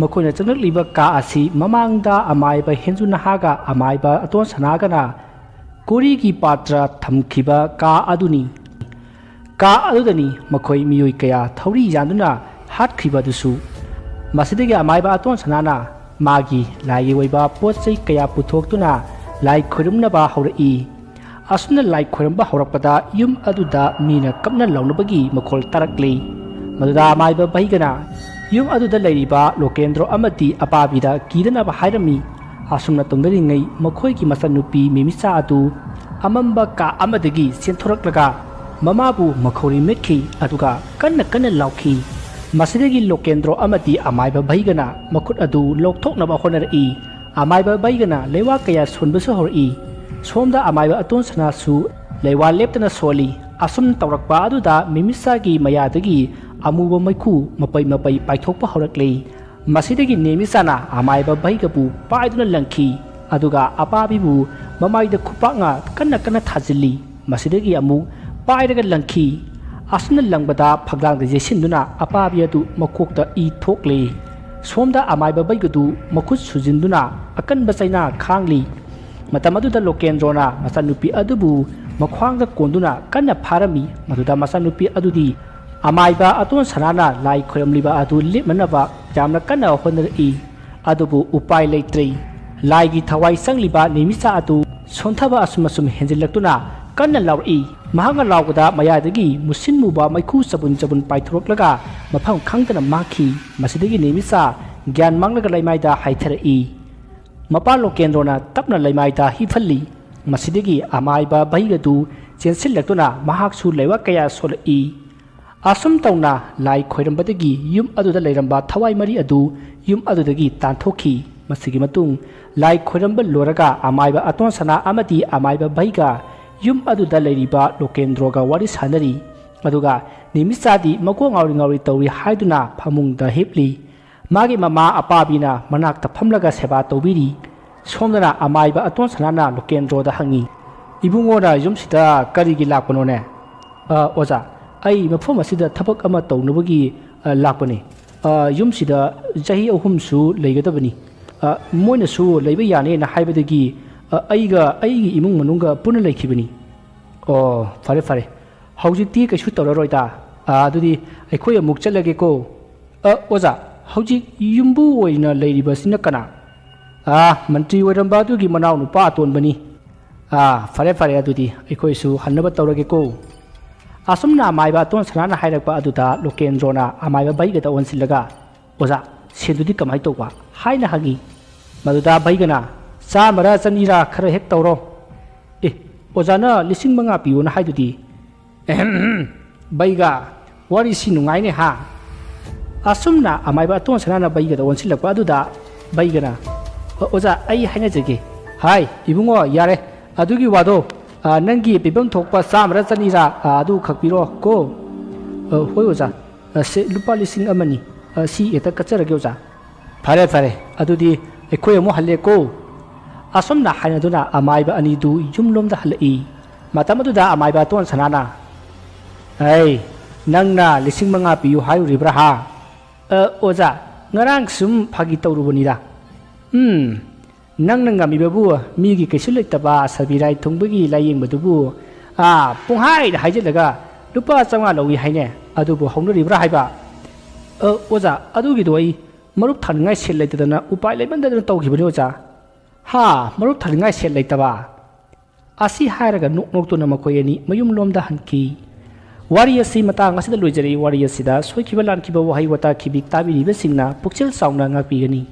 ꯃꯈꯣꯏꯅ ꯆꯪꯂꯛꯂꯤꯕ ꯀꯥ ꯑꯁꯤ ꯃꯃꯥꯡꯗ ꯑꯃꯥꯏꯕ ꯍꯦꯟꯖꯨ ꯅꯍꯥꯒ ꯑꯃꯥꯏꯕ ꯑꯇꯣꯟ ꯁꯅꯥꯒꯅ ꯀꯣꯔꯤꯒꯤ ꯄꯥꯇ꯭ꯔ ꯊꯝꯈꯤꯕ ꯀꯥ ꯑꯗꯨꯅꯤ ꯀꯥ ꯑꯗꯨꯗꯅꯤ ꯃꯈꯣꯏ ꯃꯤꯑꯣꯏ ꯀꯌꯥ ꯊꯧꯔꯤ ꯌꯥꯟꯗꯨꯅ ꯍꯥꯠꯈꯤꯕꯗꯨꯁꯨ ꯃꯁꯤꯗꯒꯤ ꯑꯃꯥꯏꯕ ꯑꯇꯣꯟ ꯁꯅꯥꯅ ꯃꯥꯒꯤ ꯂꯥꯏꯒꯤ ꯑꯣꯏꯕ ꯄꯣꯠ ꯆꯩ ꯀꯌꯥ ꯄꯨꯊꯣꯛꯇꯨꯅ ꯂꯥꯏ ꯈꯣꯏꯔꯝꯅꯕ ꯍꯧꯔꯛꯏ ꯑꯁꯨꯝꯅ ꯂꯥꯏ ꯈꯣꯏꯔꯝꯕ ꯍꯧꯔꯛꯄꯗ ꯌꯨꯝ ꯑꯗꯨꯗ ꯃꯤꯅ ꯀꯞꯅ ꯂꯥꯎꯅꯕꯒꯤ ꯃꯈꯣꯜ ꯇꯥꯔꯛꯂꯤ ꯃꯗꯨꯗ ꯑꯃꯥꯏꯕ ꯕꯩꯒꯅ ꯌꯨꯝ ꯑꯗꯨꯗ ꯂꯩꯔꯤꯕ ꯂꯣꯀꯦꯟꯗ꯭ꯔꯣ ꯑꯃꯗꯤ ꯑꯄꯥꯕꯤꯗ ꯀꯤꯗꯅꯕ ꯍꯥꯏꯔꯝꯃꯤ ꯑꯁꯨꯝꯅ ꯇꯧꯅꯔꯤꯉꯩ ꯃꯈꯣꯏꯒꯤ ꯃꯆꯥꯅꯨꯄꯤ ꯃꯤꯃꯤꯆꯥ ꯑꯗꯨ ꯑꯃꯝꯕ ꯀꯥ ꯑꯃꯗꯒꯤ ꯆꯦꯟꯊꯣꯔꯛꯂꯒ ꯃꯃꯥꯕꯨ ꯃꯈꯧꯔꯤ ꯃꯦꯠꯈꯤ ꯑꯗꯨꯒ ꯀꯟꯅ ꯀꯟꯅ ꯂꯥꯎꯈꯤ꯫ ꯃꯁꯤꯗꯒꯤ ꯂꯣꯀꯦꯟꯗ꯭ꯔꯣ ꯑꯃꯗꯤ ꯑꯃꯥꯏꯕ ꯚꯩꯒꯅ ꯃꯈꯨꯠ ꯑꯗꯨ ꯂꯧꯊꯣꯛꯅꯕ ꯍꯣꯠꯅꯔꯛꯏ꯫ ꯑꯃꯥꯏꯕ ꯚꯩꯒꯅ ꯂꯩꯋꯥ ꯀꯌꯥ ꯁꯣꯟꯕꯁꯨ ꯍꯧꯔꯛꯏ꯫ ꯁꯣꯝꯗ ꯑꯃꯥꯏꯕ ꯑꯇꯣꯟꯁꯅꯥꯁꯨ ꯂꯩꯋꯥ ꯂꯦꯞꯇꯅ ꯁꯣꯜꯂꯤ꯫ ꯑꯁꯨꯝ ꯇꯧꯔꯛꯄ ꯑꯗꯨꯗ ꯃꯤꯃꯤꯠꯆꯥꯒꯤ ꯃꯌꯥꯗꯒꯤ ꯑꯃꯨꯕ ꯃꯩꯈꯨ ꯃꯄꯩ ꯃꯄꯩ ꯄꯥꯏꯊꯣꯛꯄ ꯍꯧꯔꯛꯂꯤ꯫ ꯃꯁꯤꯗꯒꯤ ꯅꯦꯃꯤꯆꯥꯅ ꯑꯃꯥꯏꯕ ꯚꯩꯒꯕꯨ ꯄꯥꯏꯗꯨꯅ ꯂꯪꯈꯤ ꯑꯗꯨꯒ ꯑꯄꯥꯕꯤꯕꯨ ꯃꯃꯥꯏꯗ ꯈꯨꯄꯥꯛꯅ ꯀꯟꯅ ꯀꯟꯅ ꯊꯥꯖꯤꯜꯂꯤ꯫ ꯃꯁꯤꯗꯒꯤ ꯑꯃꯨꯛ ꯄꯥꯏꯔꯒ ꯂꯪꯈꯤ꯫ ꯑꯁꯨꯝꯅ ꯂꯪꯕꯗ ꯐꯛꯂꯥꯡꯗ ꯌꯩꯁꯤꯟꯗꯨꯅ ꯑꯄꯥꯕꯤ ꯑꯗꯨ ꯃꯀꯣꯛꯇ ꯏ ꯊꯣꯛꯂꯤ꯫ ꯁꯣꯝꯗ ꯑꯃꯥꯏꯕ ꯚꯩꯒꯗꯨ ꯃꯈꯨꯠ ꯁꯨꯖꯤꯟꯗꯨꯅ ꯑꯀꯟꯕ ꯆꯩꯅꯥ ꯈꯥꯡꯂꯤ꯫ ꯃꯇꯝ ꯑꯗꯨꯗ ꯂꯣꯀꯦꯟꯗ꯭ꯔꯣꯅ ꯃꯆꯥꯅꯨꯄꯤ ꯑꯗꯨꯕꯨ ꯃꯈ꯭ꯋꯥꯡꯗ ꯀꯣꯟꯗꯨꯅ ꯀꯟꯅ ꯐꯥꯔꯝꯃꯤ꯫ ꯃꯗꯨꯗ ꯃꯆꯥꯅꯨꯄꯤ ꯑꯗꯨꯗꯤ ꯑꯃꯥꯏꯕ ꯑꯇꯣꯟꯁꯅꯥꯅ ꯂꯥꯏ ꯈꯣꯏꯔꯝꯂꯤꯕ ꯑꯗꯨ ꯂꯦꯞꯅꯅꯕ ꯌꯥꯝꯅ ꯀꯟꯅ ꯍꯣꯠꯅꯔꯛꯏ꯫ ꯑꯗꯨꯕꯨ ꯎꯄꯥꯏ ꯂꯩꯇ꯭ꯔꯦ꯫ ꯂꯥꯏꯒꯤ ꯊꯋꯥꯏ ꯆꯪꯂꯤꯕ ꯅꯦꯃꯤꯆꯥ ꯑꯗꯨ ꯁꯣꯟꯊꯕ ꯑꯁꯨꯝ ꯍꯦꯟꯖꯤꯜꯂꯛꯇꯨꯅ ꯀꯟꯅ ꯂꯥꯎꯔꯛꯏ꯫ ꯃꯍꯥꯛꯅ ꯂꯥꯎꯕꯗ ꯃꯌꯥꯗꯒꯤ ꯃꯨꯁꯤꯟ ꯃꯨꯕ ꯃꯩꯈꯨ ꯆꯕꯨꯟ ꯆꯕꯨꯟ ꯄꯥꯏꯊꯣꯔꯛꯂꯒ ꯃꯐꯝ ꯈꯪꯗꯅ ꯃꯥꯡꯈꯤ꯫ ꯃꯁꯤꯗꯒꯤ ꯅꯦꯃꯤꯆꯥ ꯒ꯭ꯌꯥꯟ ꯃꯥꯡꯂꯒ ꯂꯩꯃꯥꯏꯗ ꯍꯥꯏꯊꯔꯛꯏ꯫ ꯃꯄꯥ ꯂꯣꯀꯦꯟꯗ꯭ꯔꯣꯅ ꯇꯞꯅ ꯂꯩꯃꯥꯏꯗ ꯍꯤꯞꯍꯜꯂꯤ꯫ ꯃꯁꯤꯗꯒꯤ ꯑꯃꯥꯏꯕ ꯚꯩꯒꯗꯨ ꯆꯦꯟꯁꯤꯜꯂꯛꯇꯨꯅ ꯃꯍꯥꯛꯁꯨ ꯂꯩꯋꯥ ꯀꯌꯥ ꯁꯣꯜꯂꯛꯏ꯫ ꯑꯁꯨꯝ ꯇꯧꯅ ꯂꯥꯏ ꯈꯣꯏꯔꯝꯕꯗꯒꯤ ꯌꯨꯝ ꯑꯗꯨꯗ ꯂꯩꯔꯝꯕ ꯊꯋꯥꯏ ꯃꯔꯤ ꯑꯗꯨ ꯌꯨꯝ ꯑꯗꯨꯗꯒꯤ ꯇꯥꯟꯊꯣꯛꯈꯤ꯫ ꯃꯁꯤꯒꯤ ꯃꯇꯨꯡ ꯂꯥꯏ ꯈꯣꯏꯔꯝꯕ ꯂꯣꯏꯔꯒ ꯑꯃꯥꯏꯕ ꯑꯇꯣꯟꯁꯅꯥ ꯑꯃꯗꯤ ꯑꯃꯥꯏꯕ ꯚꯩꯒ ꯌꯨꯝ ꯑꯗꯨꯗ ꯂꯩꯔꯤꯕ ꯂꯣꯀꯦꯟꯗ꯭ꯔꯣꯒ ꯋꯥꯔꯤ ꯁꯥꯅꯔꯤ꯫ ꯑꯗꯨꯒ ꯅꯦꯃꯤꯆꯥꯗꯤ ꯃꯀꯣꯛ ꯉꯥꯎꯔꯤ ꯉꯥꯎꯔꯤ ꯇꯧꯔꯤ ꯍꯥꯏꯗꯨꯅ ꯐꯃꯨꯡꯗ ꯍꯤꯞꯂꯤ꯫ ꯃꯥꯒꯤ ꯃꯃꯥ ꯑꯄꯥꯕꯤꯅ ꯃꯅꯥꯛꯇ ꯐꯝꯂꯒ ꯁꯦꯕꯥ ꯇꯧꯕꯤꯔꯤ꯫ ꯁꯣꯝꯗꯅ ꯑꯃꯥꯏꯕ ꯑꯇꯣꯟꯁꯅꯥꯅ ꯂꯣꯀꯦꯟꯗ꯭ꯔꯣꯗ ꯍꯪꯉꯤ, ꯏꯕꯨꯡꯉꯣꯅ ꯌꯨꯝꯁꯤꯗ ꯀꯔꯤꯒꯤ ꯂꯥꯛꯄꯅꯣꯅꯦ? ꯑꯣꯖꯥ, ꯑꯩ ꯃꯐꯝ ꯑꯁꯤꯗ ꯊꯕꯛ ꯑꯃ ꯇꯧꯅꯕꯒꯤ ꯂꯥꯛꯄꯅꯤ꯫ ꯌꯨꯝꯁꯤꯗ ꯆꯍꯤ 3ꯁꯨ ꯂꯩꯒꯗꯕꯅꯤ꯫ ꯃꯣꯏꯅꯁꯨ ꯂꯩꯕ ꯌꯥꯅꯦꯅ ꯍꯥꯏꯕꯗꯒꯤ ꯑꯩꯒ ꯑꯩꯒꯤ ꯏꯃꯨꯡ ꯃꯅꯨꯡꯒ ꯄꯨꯟꯅ ꯂꯩꯈꯤꯕꯅꯤ꯫ ꯑꯣ, ꯐꯔꯦ ꯐꯔꯦ, ꯍꯧꯖꯤꯛꯇꯤ ꯀꯩꯁꯨ ꯇꯧꯔꯔꯣꯏꯗ꯫ ꯑꯗꯨꯗꯤ ꯑꯩꯈꯣꯏ ꯑꯃꯨꯛ ꯆꯠꯂꯒꯦꯀꯣ꯫ ꯑꯣꯖꯥ, ꯍꯧꯖꯤꯛ ꯌꯨꯝꯕꯨ ꯑꯣꯏꯅ ꯂꯩꯔꯤꯕꯁꯤꯅ ꯀꯅꯥ? ꯃꯟꯇ꯭ꯔꯤ ꯑꯣꯏꯔꯝꯕ ꯑꯗꯨꯒꯤ ꯃꯅꯥꯎ ꯅꯨꯄꯥ ꯑꯇꯣꯟꯕꯅꯤ꯫ ꯐꯔꯦ ꯐꯔꯦ, ꯑꯗꯨꯗꯤ ꯑꯩꯈꯣꯏꯁꯨ ꯍꯟꯅꯕ ꯇꯧꯔꯒꯦꯀꯣ꯫ ꯑꯁꯨꯝꯅ ꯑꯃꯥꯏꯕ ꯑꯇꯣꯟꯁꯅꯥꯅ ꯍꯥꯏꯔꯛꯄ ꯑꯗꯨꯗ ꯂꯣꯀꯦꯟꯗ꯭ꯔꯣꯅ ꯑꯃꯥꯏꯕ ꯚꯩꯒꯗ ꯑꯣꯟꯁꯤꯜꯂꯒ, ꯑꯣꯖꯥ, ꯁꯦꯟꯗꯨꯗꯤ ꯀꯃꯥꯏꯅ ꯇꯧꯕ ꯍꯥꯏꯅ ꯍꯪꯉꯤ꯫ ꯃꯗꯨꯗ ꯚꯩꯒꯅ 100ꯔ 200ꯔ ꯈꯔ ꯍꯦꯛ ꯇꯧꯔꯣ꯫ ꯑꯣꯖꯥꯅ 5,000 ꯄꯤꯌꯣꯅ ꯍꯥꯏꯗꯨꯗꯤ? ꯚꯩꯒ, ꯋꯥꯔꯤꯁꯤ ꯅꯨꯡꯉꯥꯏꯅꯦ ꯍꯥ? ꯑꯁꯨꯝꯅ ꯑꯃꯥꯏꯕ ꯑꯇꯣꯟꯁꯅꯥꯅ ꯚꯩꯒꯗ ꯑꯣꯟꯁꯤꯜꯂꯛꯄ ꯑꯗꯨꯗ ꯚꯩꯒꯅ, ꯑꯣꯖꯥ, ꯑꯩ ꯍꯥꯏꯅꯖꯒꯦ꯫ ꯍꯥꯏ ꯏꯕꯨꯡꯉꯣ, ꯌꯥꯔꯦ ꯑꯗꯨꯒꯤ ꯋꯥꯗꯣ, ꯅꯪꯒꯤ ꯄꯤꯐꯝ ꯊꯣꯛꯄ 100ꯔ 200ꯔ ꯑꯗꯨ ꯈꯛꯄꯤꯔꯣ ꯀꯣ꯫ ꯍꯣꯏ ꯑꯣꯖꯥ, ꯂꯨꯄꯥ 1,000,000ꯅꯤ꯫ ꯁꯤ ꯍꯦꯛꯇ ꯀꯠꯆꯔꯒꯦ ꯑꯣꯖꯥ꯫ ꯐꯔꯦ ꯐꯔꯦ, ꯑꯗꯨꯗꯤ ꯑꯩꯈꯣꯏ ꯑꯃꯨꯛ ꯍꯜꯂꯦꯀꯣ꯫ ꯑꯁꯨꯝꯅ ꯍꯥꯏꯅꯗꯨꯅ ꯑꯃꯥꯏꯕ ꯑꯅꯤꯗꯨ ꯌꯨꯝꯂꯣꯝꯗ ꯍꯜꯂꯛꯏ꯫ ꯃꯇꯝ ꯑꯗꯨꯗ ꯑꯃꯥꯏꯕ ꯑꯇꯣꯟꯁꯅꯥꯅ, ꯅꯪꯅ 5,000 ꯄꯤꯌꯨ ꯍꯥꯏꯔꯨꯔꯤꯕ꯭ꯔꯥ ꯍꯥ? ꯑꯣꯖꯥ, ꯉꯔꯥꯡ ꯁꯨꯝ ꯐꯥꯒꯤ ꯇꯧꯔꯨꯕꯅꯤꯗ꯫ ꯅꯪꯅ ꯉꯝꯃꯤꯕꯕꯨ ꯃꯤꯒꯤ ꯀꯩꯁꯨ ꯂꯩꯇꯕ ꯁꯕꯤꯔꯥꯏ ꯊꯨꯡꯕꯒꯤ ꯂꯥꯏꯌꯦꯡꯕꯗꯨꯕꯨ ꯄꯨꯡꯍꯥꯏꯗ ꯍꯥꯏꯖꯤꯜꯂꯒ ꯂꯨꯄꯥ 500 ꯂꯧꯏ ꯍꯥꯏꯅꯦ꯫ ꯑꯗꯨꯕꯨ ꯍꯧꯅꯔꯤꯕ꯭ꯔꯥ ꯍꯥꯏꯕ? ꯑꯣꯖꯥ, ꯑꯗꯨꯒꯤꯗꯣ ꯑꯩ ꯃꯔꯨꯞ ꯊꯥꯅꯤꯡꯉꯥꯏ ꯁꯦꯜ ꯂꯩꯇꯗꯅ ꯎꯄꯥꯏ ꯂꯩꯃꯟꯗꯗꯅ ꯇꯧꯈꯤꯕꯅꯤ ꯑꯣꯖꯥ꯫ ꯃꯔꯨꯞ ꯊꯥꯅꯤꯡꯉꯥꯏ ꯁꯦꯜ ꯂꯩꯇꯕ? ꯑꯁꯤ ꯍꯥꯏꯔꯒ ꯅꯣꯛꯇꯨꯅ ꯃꯈꯣꯏ ꯑꯅꯤ ꯃꯌꯨꯝꯂꯣꯝꯗ ꯍꯟꯈꯤ꯫ ꯋꯥꯔꯤ ꯑꯁꯤ ꯃꯇꯥꯡ ꯑꯁꯤꯗ ꯂꯣꯏꯖꯔꯤ꯫ ꯋꯥꯔꯤ ꯑꯁꯤꯗ ꯁꯣꯏꯈꯤꯕ ꯂꯥꯟꯈꯤꯕ ꯋꯥꯍꯩ ꯋꯥꯇꯥ ꯈꯤꯕꯤ ꯇꯥꯕꯤꯔꯤꯕꯁꯤꯡꯅ ꯄꯨꯛꯆꯦꯜ ꯆꯥꯎꯅ ꯉꯥꯛꯄꯤꯒꯅꯤ꯫